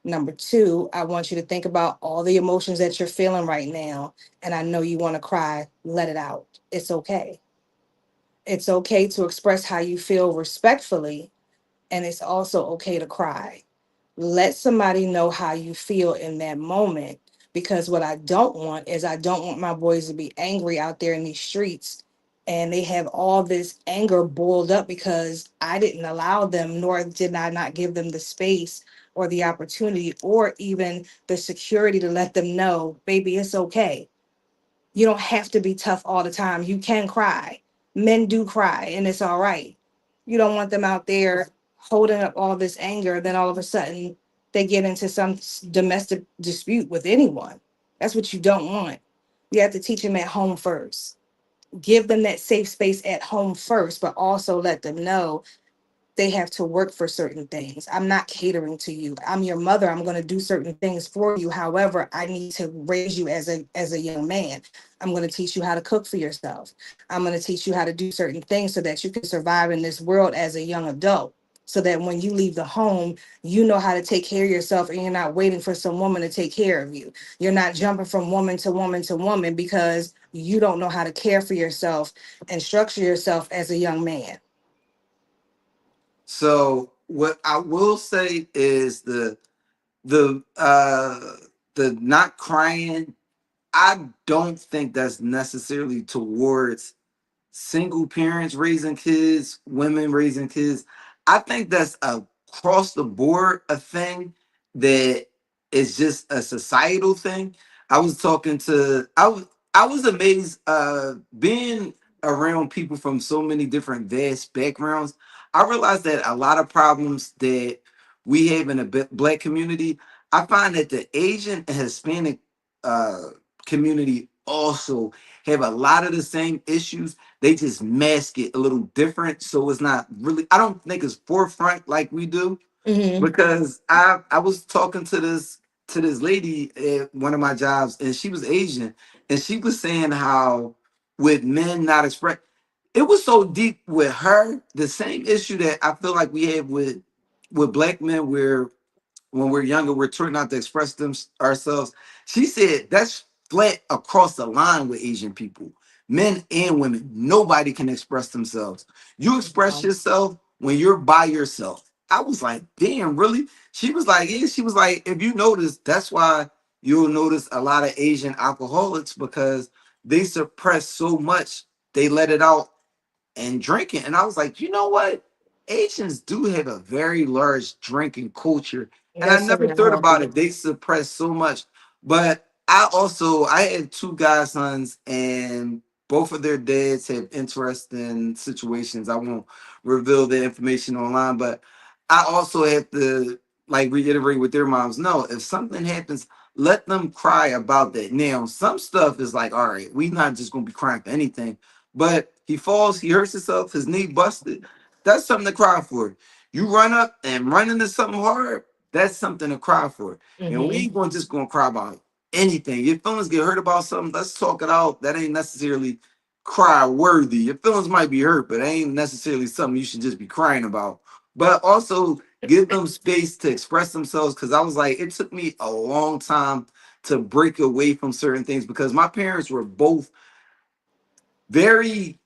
Number two, I want you to think about all the emotions that you're feeling right now. And I know you want to cry, let it out. It's okay. It's okay to express how you feel respectfully. And it's also okay to cry. Let somebody know how you feel in that moment. Because what I don't want my boys to be angry out there in these streets and they have all this anger boiled up because I didn't allow them, nor did I not give them the space or the opportunity or even the security to let them know, baby, it's okay. You don't have to be tough all the time. You can cry. Men do cry, and it's all right. You don't want them out there holding up all this anger. Then all of a sudden, they get into some domestic dispute with anyone. That's what you don't want. You have to teach them at home first. Give them that safe space at home first, but also let them know they have to work for certain things. I'm not catering to you. I'm your mother. I'm going to do certain things for you. However, I need to raise you as a young man. I'm going to teach you how to cook for yourself. I'm going to teach you how to do certain things so that you can survive in this world as a young adult. So that when you leave the home, you know how to take care of yourself and you're not waiting for some woman to take care of you. You're not jumping from woman to woman to woman because you don't know how to care for yourself and structure yourself as a young man. So what I will say is the uh the not crying, I don't think that's necessarily towards single parents raising kids, women raising kids. I think that's a across the board a thing that is just a societal thing. I was talking to I was amazed being around people from so many different vast backgrounds. I realized that a lot of problems that we have in the black community, I find that the Asian and Hispanic uh community also have a lot of the same issues. They just mask it a little different, so it's not really. I don't think it's forefront like we do. Mm-hmm. Because I was talking to this lady at one of my jobs, and she was Asian, and she was saying how with men not express, it was so deep with her. The same issue that I feel like we have with black men, where when we're younger, we're trying not to express them ourselves. She said that's flat across the line with Asian people, men and women. Nobody can express themselves. You express yourself when you're by yourself. I was like, damn, really? She was like, yeah. She was like, if you notice, that's why you'll notice a lot of Asian alcoholics because they suppress so much, they let it out and drinking. And I was like, you know what? Asians do have a very large drinking culture. And I That's so never thought about unhealthy. it. They suppress so much. But I had two godsons, and both of their dads have interesting situations. I won't reveal the information online, but I also have to like reiterate with their moms. No, if something happens, let them cry about that. Now, some stuff is like, all right, we not just gonna be crying for anything, but he falls, he hurts himself, his knee busted. That's something to cry for. You run up and run into something hard, that's something to cry for. And we Mm-hmm. ain't going just gonna cry about anything. Your feelings get hurt about something, let's talk it out. That ain't necessarily cry worthy. Your feelings might be hurt, but it ain't necessarily something you should just be crying about. But also give them space to express themselves. Cause I was like, it took me a long time to break away from certain things because my parents were both very,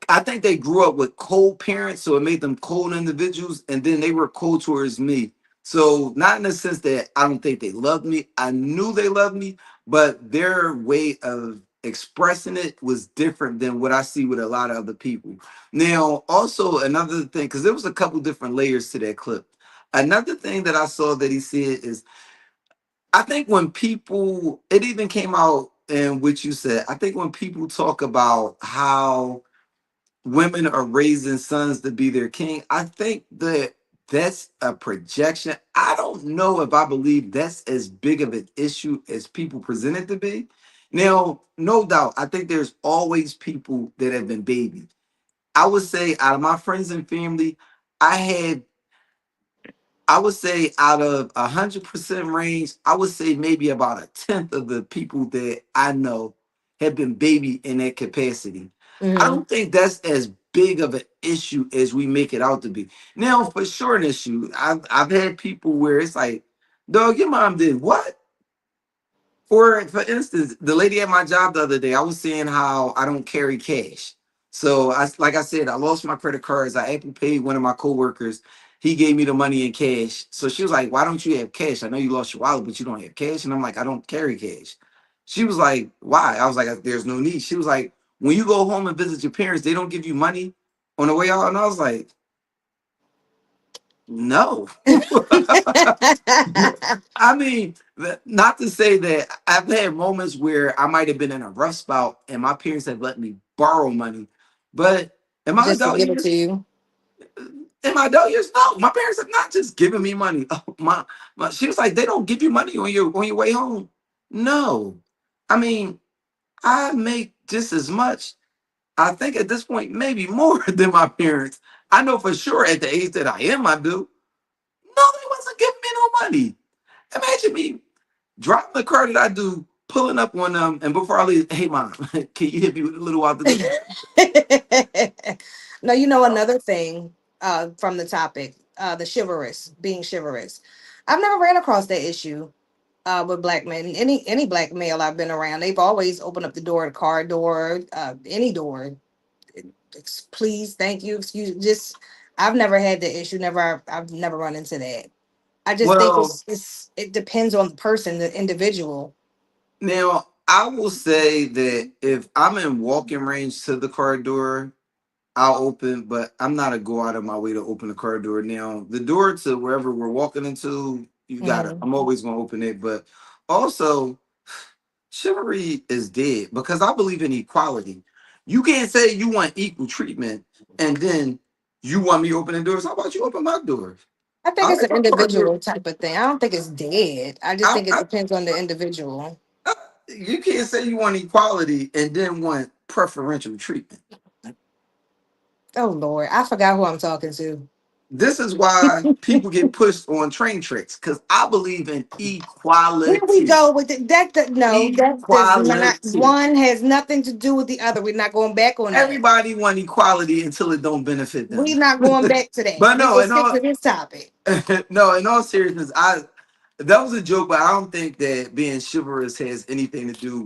I think they grew up with cold parents, so it made them cold individuals, and then they were cold towards me. So not in the sense that I don't think they loved me. I knew they loved me, but their way of expressing it was different than what I see with a lot of other people. Now, also another thing, because there was a couple different layers to that clip. Another thing that I saw that he said is, I think when people, it even came out in what you said. I think when people talk about how women are raising sons to be their king, I think that that's a projection. I don't know if I believe that's as big of an issue as people present it to be. Now, no doubt, I think there's always people that have been babied. I would say out of my friends and family, I had, I would say out of 100% range, I would say maybe about a tenth of the people that I know have been baby in that capacity. I Mm-hmm. don't think that's as big of an issue as we make it out to be. Now, for sure, an issue. I've had people where it's like, dog, your mom did what? For instance, the lady at my job the other day, I was saying how I don't carry cash. So like I said, I lost my credit cards. I Apple paid one of my coworkers. He gave me the money in cash. So she was like, "Why don't you have cash? I know you lost your wallet, but you don't have cash." And I'm like, "I don't carry cash." She was like, "Why?" I was like, "There's no need." She was like, "When you go home and visit your parents, they don't give you money on the way out." And I was like, "No." I mean, not to say that I've had moments where I might have been in a rough spot and my parents have let me borrow money, but in my Just to adult give it to years, you. no, my parents have not just given me money. Oh, she was like, they don't give you money on your way home. No, I mean, I make just as much. I think at this point, maybe more than my parents. I know for sure at the age that I am, I do. No, they wasn't giving me no money. Imagine me driving the car that I do, pulling up on them, and before I leave, hey mom, can you hit me with a little while to do? No, you know another thing from the topic, the chivalrous, being chivalrous. I've never ran across that issue with black men. Any black male I've been around, they've always opened up the door, the car door, any door. Please, thank you, excuse. Just I've never had the issue. I've never run into that. I just think Well, it depends on the person, the individual. now I will say that if I'm in walking range to the car door, I'll open, but I'm not a go out of my way to open the car door. Now, the door to wherever we're walking into, you gotta, Mhm. I'm always gonna open it. But also, chivalry is dead because I believe in equality. You can't say you want equal treatment and then you want me opening doors. How about you open my doors? I think I it's like an my car door. individual type of thing. I don't think it's dead. I just think it I, depends on the individual. you can't say you want equality and then want preferential treatment. Oh Lord, I forgot who I'm talking to. This is why people get pushed on train tricks because I believe in Here we equality. go with it. No, that does not. Equality. One has nothing to do with the other. We're not going back on that. Everybody want equality until it don't benefit them. We're not going back to that. But We're no, gonna in stick all to this topic. no, in all seriousness, I that was a joke, but I don't think that being chivalrous has anything to do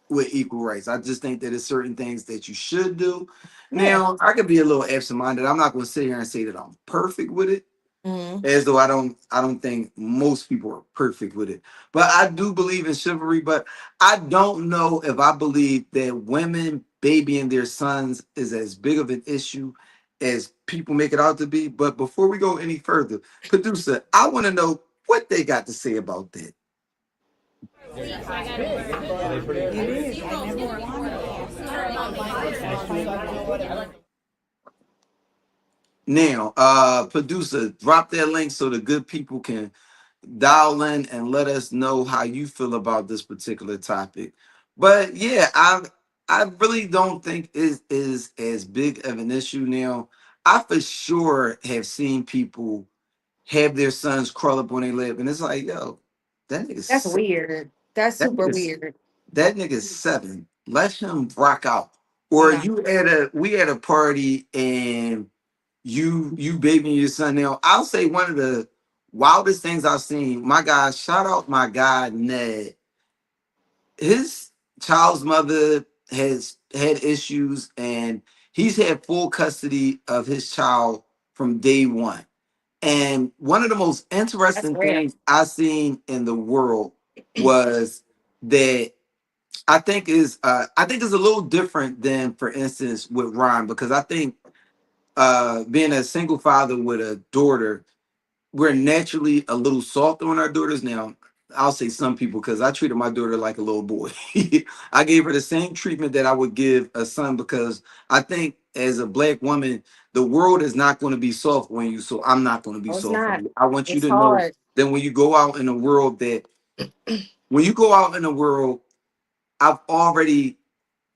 with equal rights. I just think that it's certain things that you should do. Yeah. Now, I could be a little absent-minded. I'm not going to sit here and say that I'm perfect with it, Hmm. as though I don't think most people are perfect with it. But I do believe in chivalry, but I don't know if I believe that women babying their sons is as big of an issue as people make it out to be. But before we go any further, producer, I want to know what they got to say about that. Now, producer, drop that link so the good people can dial in and let us know how you feel about this particular topic. But yeah, I really don't think it is as big of an issue now. I for sure have seen people have their sons crawl up on their lap, and it's like, yo, that That's nigga's weird. That's that super nigga's weird. that nigga's 7. Let him rock out. Or No, you at a we at a party and you babying your son. Now, I'll say one of the wildest things I've seen. My guy, shout out my guy Ned. His child's mother has had issues, and he's had full custody of his child from day one. And one of the most that's interesting rare. things I've seen in the world was that I think is a little different than, for instance, with Ryan, because I think being a single father with a daughter, we're naturally a little soft on our daughters. Now, I'll say some people because I treated my daughter like a little boy. I gave her the same treatment that I would give a son because I think as a black woman, the world is not going to be soft on you. So I'm not going to be No, it's soft on not. you. I want you It's to know hard. that when you go out in the world, when you go out in the world, I've already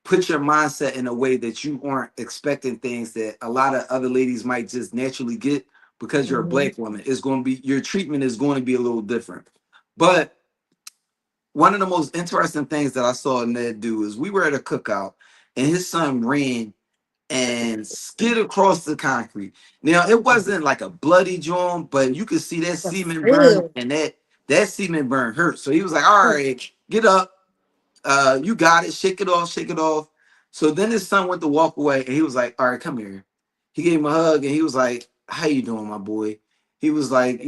put your mindset in a way that you aren't expecting things that a lot of other ladies might just naturally get because you're a Hmm. black woman. It's going to be your treatment is going to be a little different. But one of the most interesting things that I saw Ned do is we were at a cookout and his son ran and skid across the concrete. Now it wasn't like a bloody joint, but you could see that semen burn Ew. and that semen burn hurt. So he was like, "All right, get up, you got it, shake it off, shake it off." So then his son went to walk away and he was like, all right, come here. He gave him a hug and he was like, how you doing, my boy? He was like,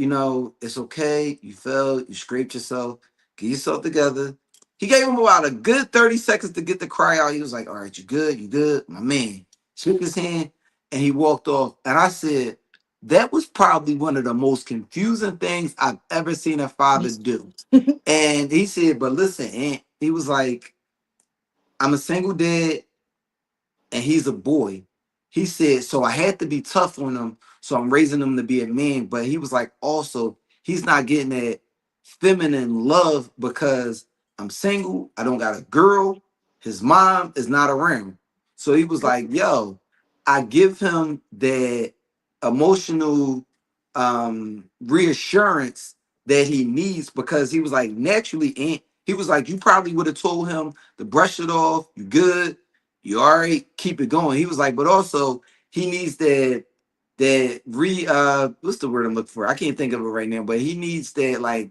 it's okay. You fell, you scraped yourself, get yourself together. He gave him about a good 30 seconds to get the cry out. He was like, all right, you good, you good, my man. Shook his hand and he walked off. And I said, that was probably one of the most confusing things I've ever seen a father do. And he said, but listen, Aunt, he was like, I'm a single dad and he's a boy. He said, so I had to be tough on him. So I'm raising him to be a man. But he was like, also, he's not getting that feminine love because I'm single. I don't got a girl. His mom is not around. So he was like, yo, I give him that emotional reassurance that he needs, because he was like, naturally, and he was like, you probably would have told him to brush it off, you good, you all right, keep it going. He was like, but also he needs that what's the word I'm looking for? I can't think of it right now, but he needs that, like,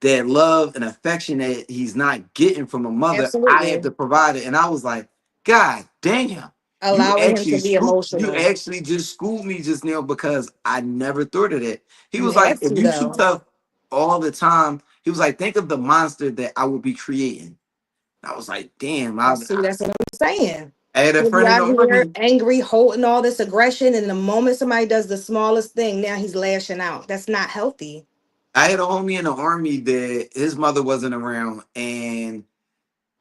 that love and affection that he's not getting from a mother. I have Absolutely. to provide it. And I was like, God damn, Allowing him to be you emotional. actually just schooled me just now, because I never thought of that. He You was like, have if to you too though. tough all the time, he was like, think of the monster that I would be creating. I was like, damn, See, that's what I'm saying. I had a He'll be friend in out the here army. angry, holding all this aggression, and the moment somebody does the smallest thing, now he's lashing out. That's not healthy. I had a homie in the army that his mother wasn't around, and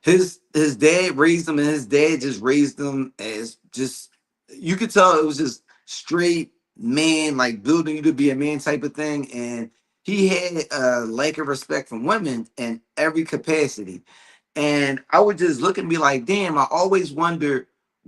his dad raised him, and his dad just raised him as just, you could tell it was just straight man, like building you to be a man type of thing. And he had a lack of respect from women in every capacity. And I would just look and be like, damn, I always wonder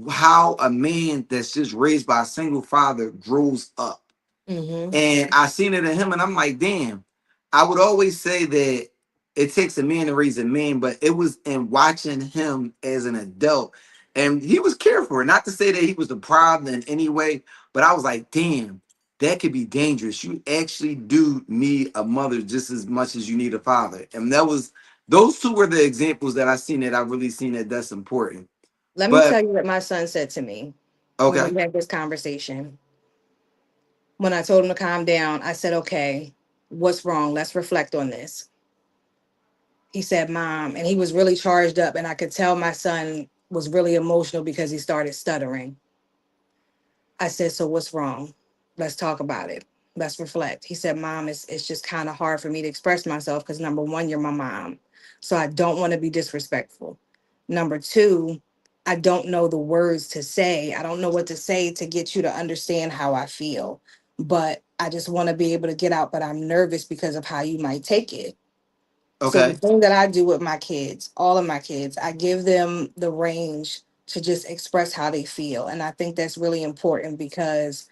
how a man that's just raised by a single father grows up. Mm-hmm. And I seen it in him, and I'm like, damn. I would always say that it takes a man to raise a man, but it was in watching him as an adult, and he was careful. Not to say that he was the problem in any way, but I was like, damn, that could be dangerous. You actually do need a mother just as much as you need a father, and those two were the examples that I seen, that I really seen that that's important. Let me But tell you what my son said to me when okay, we had this conversation. When I told him to calm down, I said, okay, what's wrong? Let's reflect on this. He said, Mom, and he was really charged up, and I could tell my son was really emotional because he started stuttering. I said, so what's wrong? Let's talk about it. Let's reflect. He said, Mom, it's just kind of hard for me to express myself because number one, you're my mom. So I don't want to be disrespectful. Number two, I don't know the words to say. I don't know what to say to get you to understand how I feel. But I just want to be able to get out, but I'm nervous because of how you might take it. So the okay, thing that I do with my kids, all of my kids, I give them the range to just express how they feel. And I think that's really important because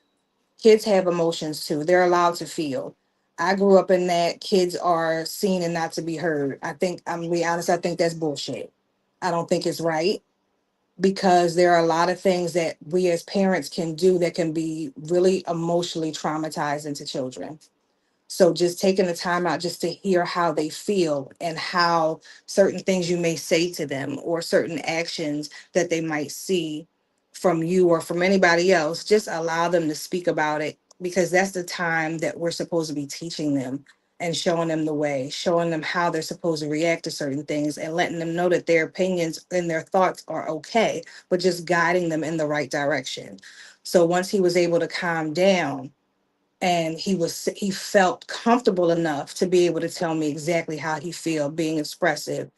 kids have emotions too. They're allowed to feel. I grew up in that kids are seen and not to be heard. I think, I'm gonna be honest, I think that's bullshit. I don't think it's right because there are a lot of things that we as parents can do that can be really emotionally traumatizing to children. So just taking the time out just to hear how they feel and how certain things you may say to them or certain actions that they might see from you or from anybody else, just allow them to speak about it because that's the time that we're supposed to be teaching them and showing them the way, showing them how they're supposed to react to certain things and letting them know that their opinions and their thoughts are okay, but just guiding them in the right direction. So once he was able to calm down, and he felt comfortable enough to be able to tell me exactly how he feel being expressive,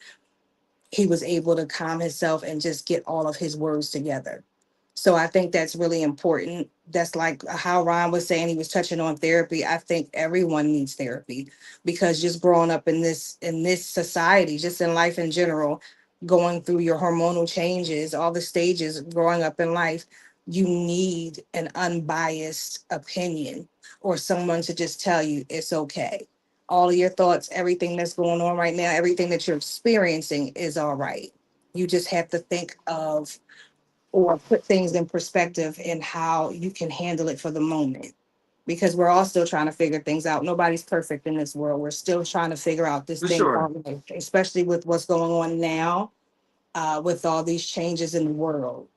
he was able to calm himself and just get all of his words together. So I think that's really important. That's like how Ron was saying, he was touching on therapy. I think everyone needs therapy because just growing up in this society, just in life in general, going through your hormonal changes, all the stages growing up in life, you need an unbiased opinion or someone to just tell you it's okay. All of your thoughts, everything that's going on right now, everything that you're experiencing is all right. You just have to think of or put things in perspective in how you can handle it for the moment. Because we're all still trying to figure things out. Nobody's perfect in this world. We're still trying to figure out this for thing sure. called life, especially with what's going on now, with all these changes in the world.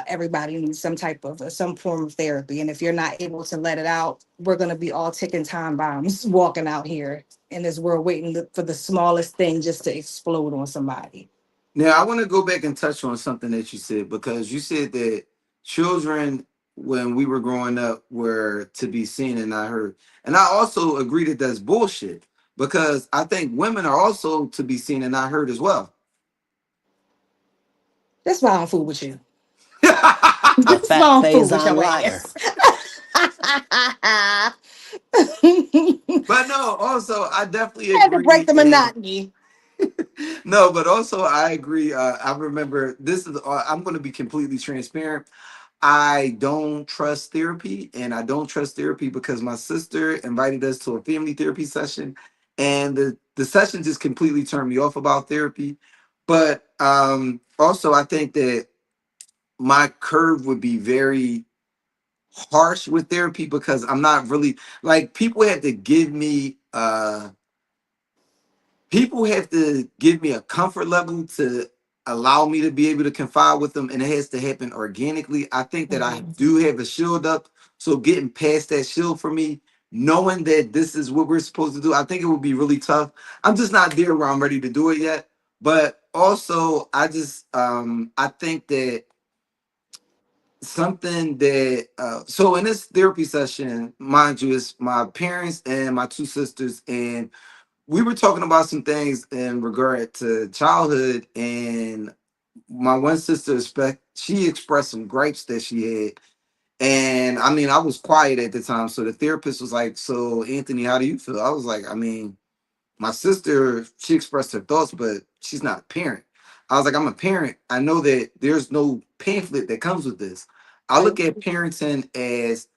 Everybody needs some type of some form of therapy. And if you're not able to let it out, we're going to be all ticking time bombs walking out here in this world waiting for the smallest thing just to explode on somebody. Now, I want to go back and touch on something that you said, because you said that children, when we were growing up, were to be seen and not heard. And I also agree that that's bullshit, because I think women are also to be seen and not heard as well. That's why I don't fool with you. A That's why I fat don't fool with Faison your liar. ass. But no, also, I definitely Had to break agree. the And monotony. No, but also I agree. I remember this is. I'm going to be completely transparent. I don't trust therapy, and I don't trust therapy because my sister invited us to a family therapy session, and the session just completely turned me off about therapy. But also, I think that my curve would be very harsh with therapy because I'm not really like people have to give me people have to give me a comfort level to allow me to be able to confide with them, and it has to happen organically. I think that I do have a shield up, so getting past that shield for me, knowing that this is what we're supposed to do, I think it would be really tough. I'm just not there where I'm ready to do it yet. But also I think that something that so in this therapy session, mind you, it's my parents and my two sisters, and we were talking about some things in regard to childhood, and my one sister she expressed some gripes that she had. And I mean, I was quiet at the time, so the therapist was like, "So Anthony, how do you feel?" I was like, "I mean, my sister, she expressed her thoughts, but she's not a parent." I was like, "I'm a parent. I know that there's no pamphlet that comes with this. I look at parenting as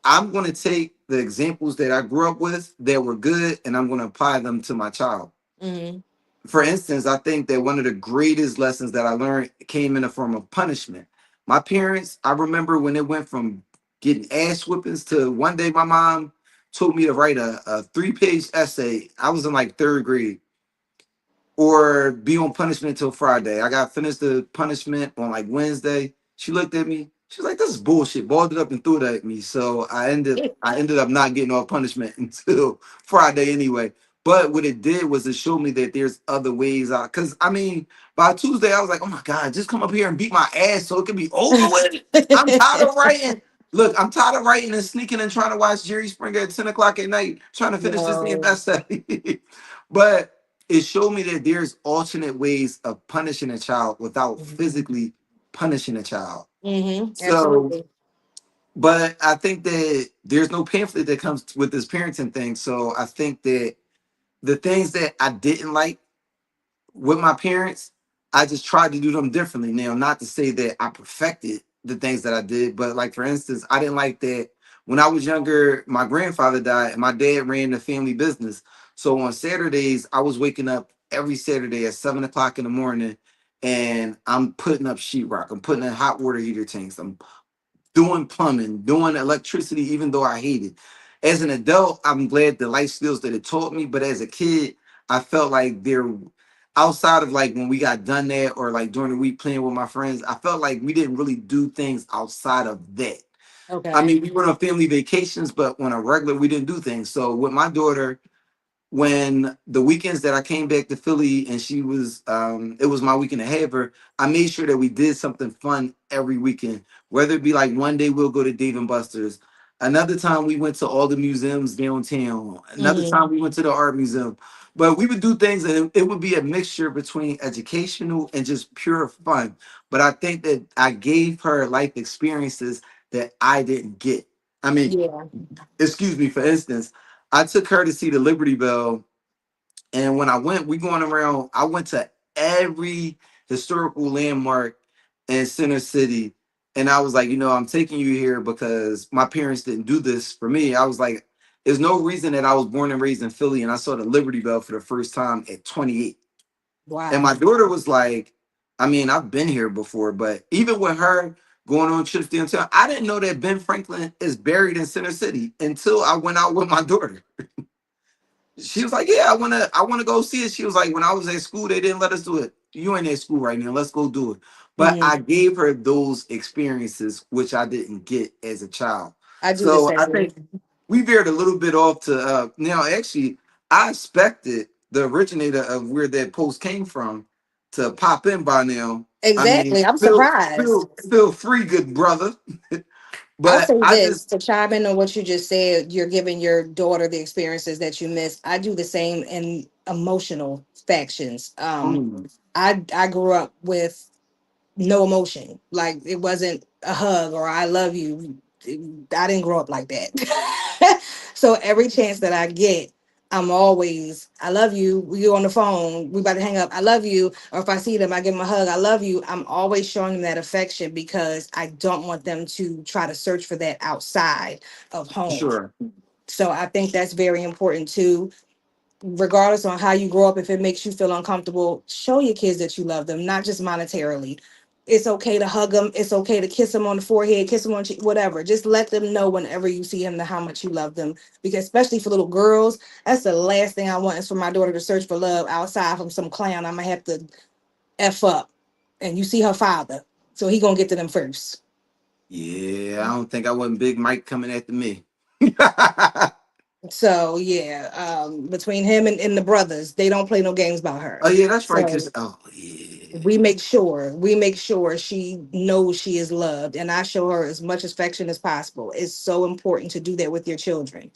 I'm going to take the examples that I grew up with that were good, and I'm going to apply them to my child." Mm-hmm. For instance, I think that one of the greatest lessons that I learned came in the form of punishment. My parents, I remember when it went from getting ass whippings to one day my mom told me to write a 3-page essay. I was in like third grade, or be on punishment until Friday. I got finished the punishment on like Wednesday. She looked at me. She was like, "This is bullshit." Balled it up and threw it at me. So I ended up not getting off punishment until Friday anyway. But what it did was it showed me that there's other ways out. Cause I mean, by Tuesday, I was like, "Oh my God, just come up here and beat my ass so it can be over with." I'm tired of writing. Look, I'm tired of writing and sneaking and trying to watch Jerry Springer at 10 o'clock at night, trying to finish this damn No. essay. But it showed me that there's alternate ways of punishing a child without physically punishing a child. Mm-hmm. So, Absolutely. but I think that there's no pamphlet that comes with this parenting thing. So I think that the things that I didn't like with my parents, I just tried to do them differently. Now, not to say that I perfected the things that I did, but like for instance, I didn't like that when I was younger, my grandfather died and my dad ran the family business. So on Saturdays, I was waking up every Saturday at 7 o'clock in the morning, and I'm putting up sheetrock. I'm putting in hot water heater tanks. I'm doing plumbing, doing electricity, even though I hate it. As an adult, I'm glad the life skills that it taught me. But as a kid, I felt like they're outside of like when we got done there or like during the week playing with my friends, I felt like we didn't really do things outside of that. I Okay. mean, we went on family vacations, but on a regular, we didn't do things. So with my daughter, when the weekends that I came back to Philly and she was it was my weekend to have her, I made sure that we did something fun every weekend. Whether it be like one day we'll go to Dave and Buster's, another time we went to all the museums downtown, another Mm-hmm. time we went to the art museum. But we would do things and it would be a mixture between educational and just pure fun. But I think that I gave her life experiences that I didn't get. I mean, Yeah. excuse me, for instance, I took her to see the Liberty Bell, and when I went, we going around, I went to every historical landmark in Center City. And I was like, I'm taking you here because my parents didn't do this for me. I was like, there's no reason that I was born and raised in Philly and I saw the Liberty Bell for the first time at 28. And Wow. my daughter was like, I mean, I've been here before, but even with her going on trips downtown, I didn't know that Ben Franklin is buried in Center City until I went out with my daughter. She was like, "Yeah, I wanna go see it." She was like, "When I was at school, they didn't let us do it. You ain't at school right now. Let's go do it." But Mm-hmm. I gave her those experiences, which I didn't get as a child. I do the So I same. think we veered a little bit off to now. Actually, I expected the originator of where that post came from to pop in by now. I mean, Exactly. I'm feel surprised. feel feel free, good brother. I'll But say I this just to chime in on what you just said. You're giving your daughter the experiences that you missed. I do the same in emotional factions. mm, I grew up with no emotion. Like it wasn't a hug or I love you. I didn't grow up like that. So every chance that I get, I'm always, I love you. We on the phone, we about to hang up. I love you. Or if I see them, I give them a hug. I love you. I'm always showing them that affection because I don't want them to try to search for that outside of home. Sure. So I think that's very important too. Regardless on how you grow up, if it makes you feel uncomfortable, show your kids that you love them, not just monetarily. It's okay to hug them. It's okay to kiss them on the forehead, kiss them on whatever. Just let them know whenever you see them how much you love them. Because especially for little girls, that's the last thing I want is for my daughter to search for love outside from some clown. I'm gonna have to f up, and you see her father, so he gonna get to them first. Yeah, I don't think I want Big Mike coming after me. So yeah, between him and the brothers, they don't play no games about her. Oh yeah, that's right. So Cause oh yeah. we make sure she knows she is loved, and I show her as much affection as possible. It's so important to do that with your children.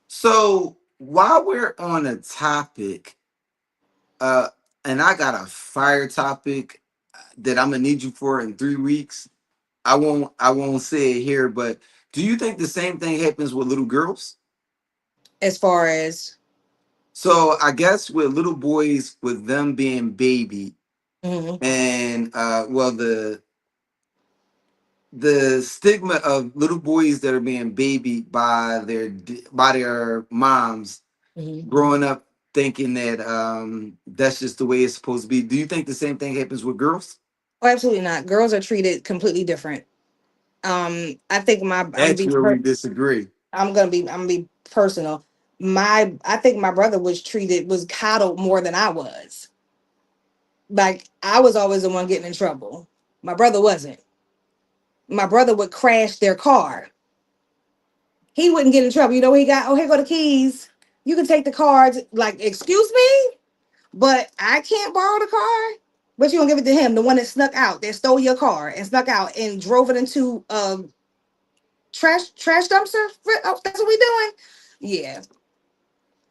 So while we're on a topic, uh, and I got a fire topic that I'm gonna need you for in 3 weeks. I won't say it here, but do you think the same thing happens with little girls? As far as So I guess with little boys, with them being baby, mhm, and well, the stigma of little boys that are being babied by their moms, mhm. growing up thinking that that's just the way it's supposed to be. Do you think the same thing happens with girls? Oh, absolutely not. Girls are treated completely different. I think That's where we disagree. I'm gonna be personal. I think my brother was coddled more than I was. Like I was always the one getting in trouble. My brother wasn't. My brother would crash their car. He wouldn't get in trouble. You know, he got, oh, here go the keys. You can take the cards. Like, excuse me, but I can't borrow the car. But you don't give it to him, the one that snuck out, that stole your car and snuck out and drove it into trash dumpster. Oh, that's what we doing. Yeah,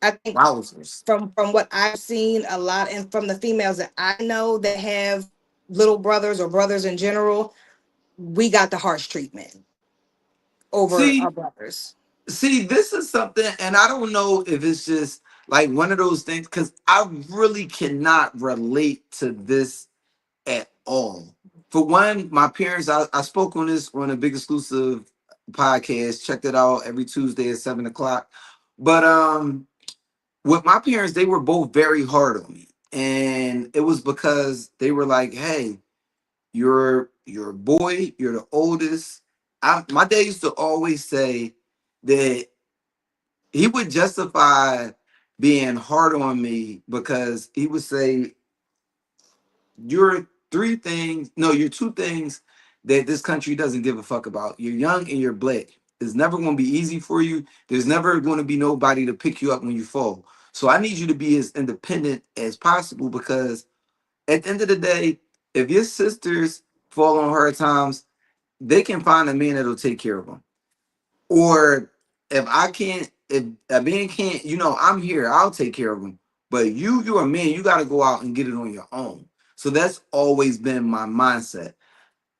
I think Wowzers. from what I've seen a lot, and from the females that I know that have little brothers or brothers in general, we got the harsh treatment over our See, brothers. this is something, and I don't know if it's just like one of those things because I really cannot relate to this at all. For one, my parents, I spoke on this on a big exclusive podcast. Checked it out every Tuesday at 7 o'clock. But with my parents, they were both very hard on me. And it was because they were like, hey, you're a boy, you're the oldest. My dad used to always say that he would justify being hard on me because he would say you're you're two things that this country doesn't give a fuck about. You're young and you're black. It's never going to be easy for you. There's never going to be nobody to pick you up when you fall. So I need you to be as independent as possible because at the end of the day, if your sisters fall on hard times, they can find a man that'll take care of them. Or if I can't, if a man can't, I'm here, I'll take care of him. But you're a man, you got to go out and get it on your own. So that's always been my mindset.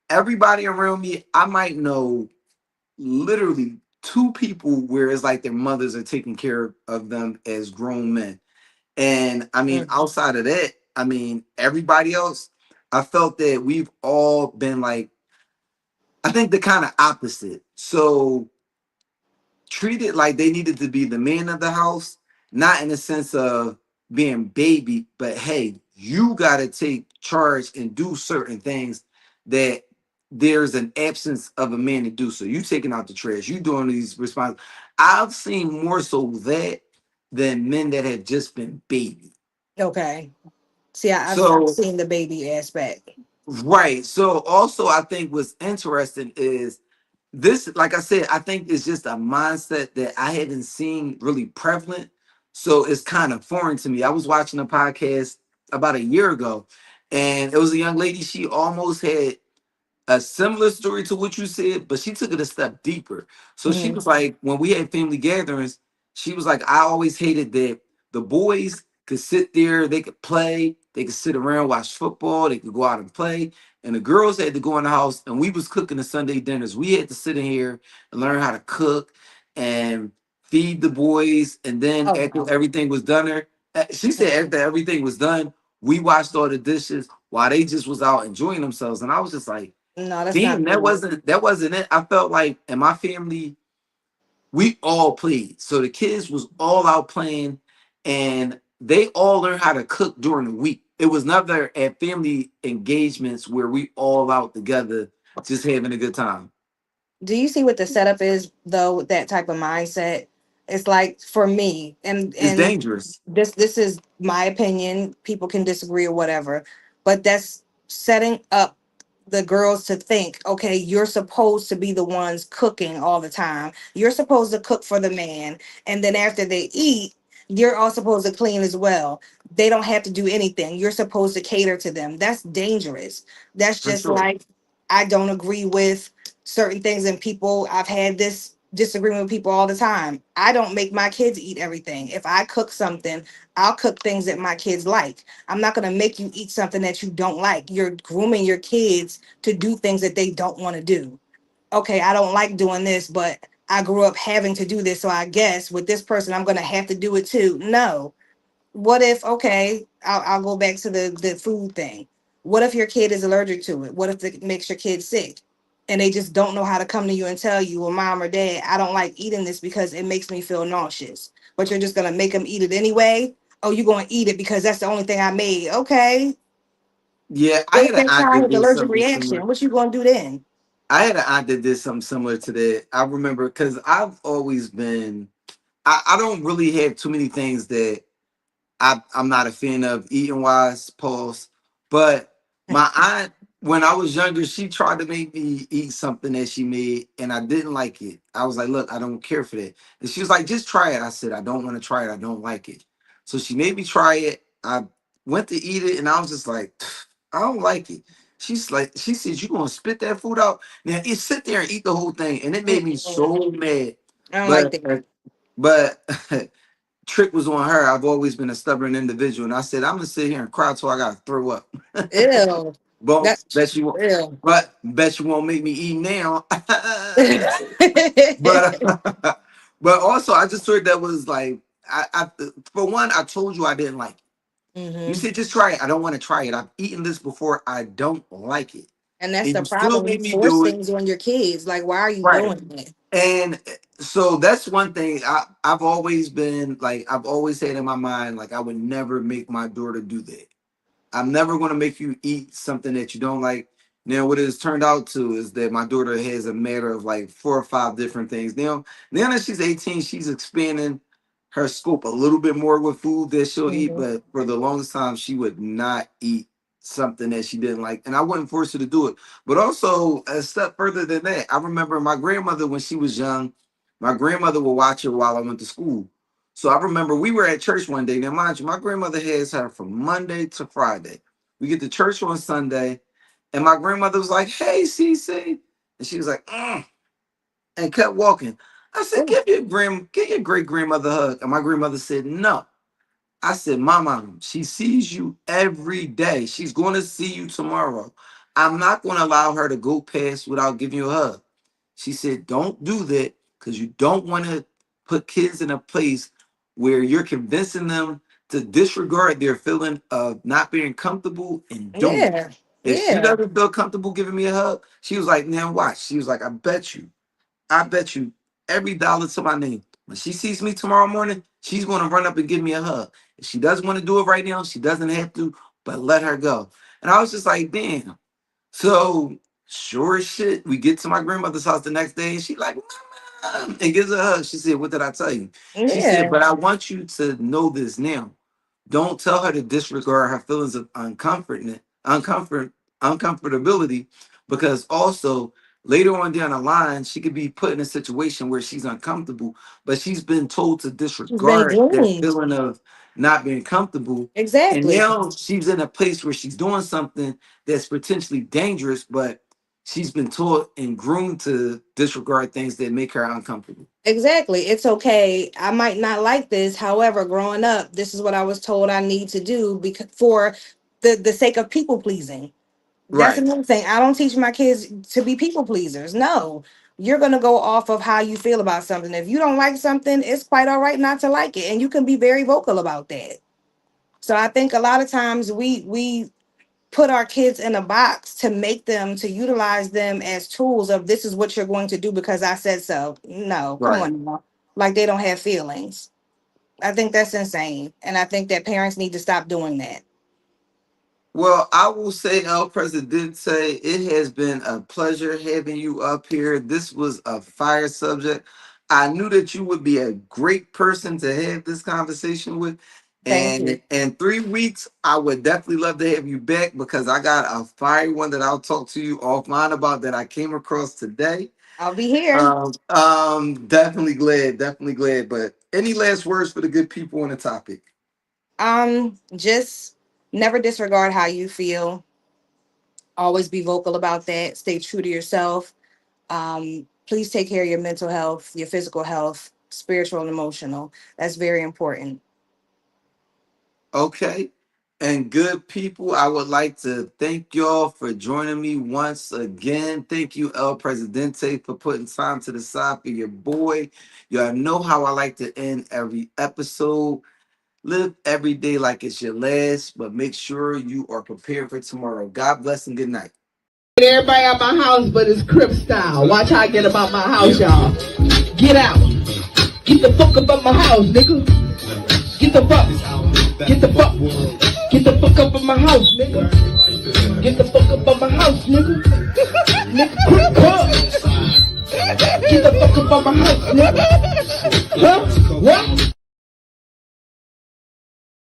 Everybody around me, I might know literally two people where it's like their mothers are taking care of them as grown men. And I mean, Mm. outside of that, I mean, everybody else, I felt that we've all been like, I think the kind of opposite. So treated like they needed to be the man of the house, not in the sense of being baby, but hey, you got to take charge and do certain things that there's an absence of a man to do. So you taking out the trash, you doing these responses. I've seen more so that than men that have just been baby. Okay. See, I've So seen the baby aspect. right. So also I think what's interesting is this, like I said, I think it's just a mindset that I hadn't seen really prevalent. So it's kind of foreign to me. I was watching a podcast about a year ago, and it was a young lady. She almost had a similar story to what you said, but she took it a step deeper. So she Mhm. was like, when we had family gatherings, she was like, I always hated that the boys could sit there, they could play, they could sit around, watch football, they could go out and play. And the girls had to go in the house, and we was cooking the Sunday dinners. We had to sit in here and learn how to cook and feed the boys, and then Oh after no. everything was done, she said after everything was done, we washed all the dishes while they just was out enjoying themselves, and I was just like, No, that's damn, not cool. that wasn't it. I felt like in my family, we all played. So the kids was all out playing and they all learned how to cook during the week. It was never at family engagements where we all out together just having a good time. Do you see what the setup is though with that type of mindset? It's like for me, It's and dangerous. this is my opinion. People can disagree or whatever, but that's setting up the girls to think, okay, you're supposed to be the ones cooking all the time. You're supposed to cook for the man, and then after they eat, you're all supposed to clean as well. They don't have to do anything. You're supposed to cater to them. That's dangerous. That's For just sure. like I don't agree with certain things, and people, I've had this disagreement with people all the time. I don't make my kids eat everything. If I cook something, I'll cook things that my kids like. I'm not going to make you eat something that you don't like. You're grooming your kids to do things that they don't want to do. Okay, I don't like doing this, but I grew up having to do this, so I guess with this person I'm going to have to do it too. No. What if, okay, I'll go back to the food thing. What if your kid is allergic to it? What if it makes your kid sick and they just don't know how to come to you and tell you, well, mom or dad, I don't like eating this because it makes me feel nauseous, but you're just going to make them eat it anyway? Oh, you're going to eat it because that's the only thing I made. Okay. Yeah, I What if had an that aunt child that has did allergic something similar. reaction? What you going to do then? I had an aunt that did something similar to that. I remember because I've always been, I don't really have too many things that I'm not a fan of eating wise, pause. But my aunt, when I was younger, she tried to make me eat something that she made, and I didn't like it. I was like, "Look, I don't care for that." And she was like, "Just try it." I said, "I don't want to try it. I don't like it." So she made me try it. I went to eat it, and I was just like, "I don't like it." She's like, she says, "You gonna spit that food out?" Now it sit there and eat the whole thing, and it made me Mm-mm. so mad. I don't like But that. but trick was on her. I've always been a stubborn individual, and I said I'm gonna sit here and cry till I gotta throw up. Ew. But That, bet you won't. ew. Bet you won't make me eat now. but but also I just thought that was like I for one I told you I didn't like it. You Hmm. said just try it. I don't want to try it. I've eaten this before. I don't like it, And that's and the you still problem. You made me force do it. things on your kids. Like, why are you Right. doing it? And so that's one thing I've always been like, I've always had in my mind, like, I would never make my daughter do that. I'm never going to make you eat something that you don't like. Now, what it has turned out to is that my daughter has a matter of like 4 or 5 different things. Now that she's 18, she's expanding her scope a little bit more with food that she'll eat. Hmm. But for the longest time, she would not eat something that she didn't like. And I wouldn't force her to do it. But also, a step further than that, I remember my grandmother when she was young, my grandmother would watch her while I went to school. So I remember we were at church one day. Now, mind you, my grandmother has her from Monday to Friday. We get to church on Sunday, and my grandmother was like, "Hey, Cece," and she was like, and kept walking. I said, give your great grandmother a hug." And my grandmother said, "No." I said, "Mama, she sees you every day. She's going to see you tomorrow. I'm not going to allow her to go past without giving you a hug." She said, "Don't do that because you don't want to put kids in a place where you're convincing them to disregard their feeling of not being comfortable and doing it. Yeah. If she Yeah. doesn't feel comfortable giving me a hug," she was like, "Now watch." She was like, I bet you every dollar to my name. When she sees me tomorrow morning, she's going to run up and give me a hug. If she doesn't want to do it right now, she doesn't have to, but let her go." And I was just like, damn. So sure as shit, we get to my grandmother's house the next day, and she like, "Mama," and gives her a hug. She said, "What did I tell you?" She said, Yeah. "But I want you to know this now. Don't tell her to disregard her feelings of uncomfortability, because also later on down the line, she could be put in a situation where she's uncomfortable, but she's been told to She's been disregard that groomed. feeling of not being comfortable. And Exactly. now she's in a place where she's doing something that's potentially dangerous, but she's been taught and groomed to disregard things that make her uncomfortable." Exactly. It's okay. I might not like this. However, growing up, this is what I was told I need to do because for the sake of people pleasing. That's Right. another thing. I don't teach my kids to be people pleasers. No. you're going to go off of how you feel about something. If you don't like something, it's quite all right not to like it. And you can be very vocal about that. So I think a lot of times we put our kids in a box to make them, to utilize them as tools of this is what you're going to do because I said so. No, come Right. on now. Like they don't have feelings. I think that's insane. And I think that parents need to stop doing that. Well, I will say, El Presidente, it has been a pleasure having you up here. This was a fire subject. I knew that you would be a great person to have this conversation with. Thank you. And in 3 weeks, I would definitely love to have you back because I got a fire one that I'll talk to you offline about that I came across today. I'll be here. Definitely glad. But any last words for the good people on the topic? Just never disregard how you feel. Always be vocal about that. Stay true to yourself. Please take care of your mental health, your physical health, spiritual and emotional. That's very important. Okay. And good people, I would like to thank y'all for joining me once again. Thank you, El Presidente, for putting time to the side for your boy. Y'all know how I like to end every episode. Live every day like it's your last, but make sure you are prepared for tomorrow. God bless and good night. Everybody at my house, but it's Crip style. Watch how I get about my house, y'all. Get out. Get the fuck up my house, nigga. Get the fuck. Get the fuck. Get the fuck up my house, nigga. Get the fuck up my house, nigga. Nigga, quick fuck. Get the fuck up my house, nigga. Huh? What?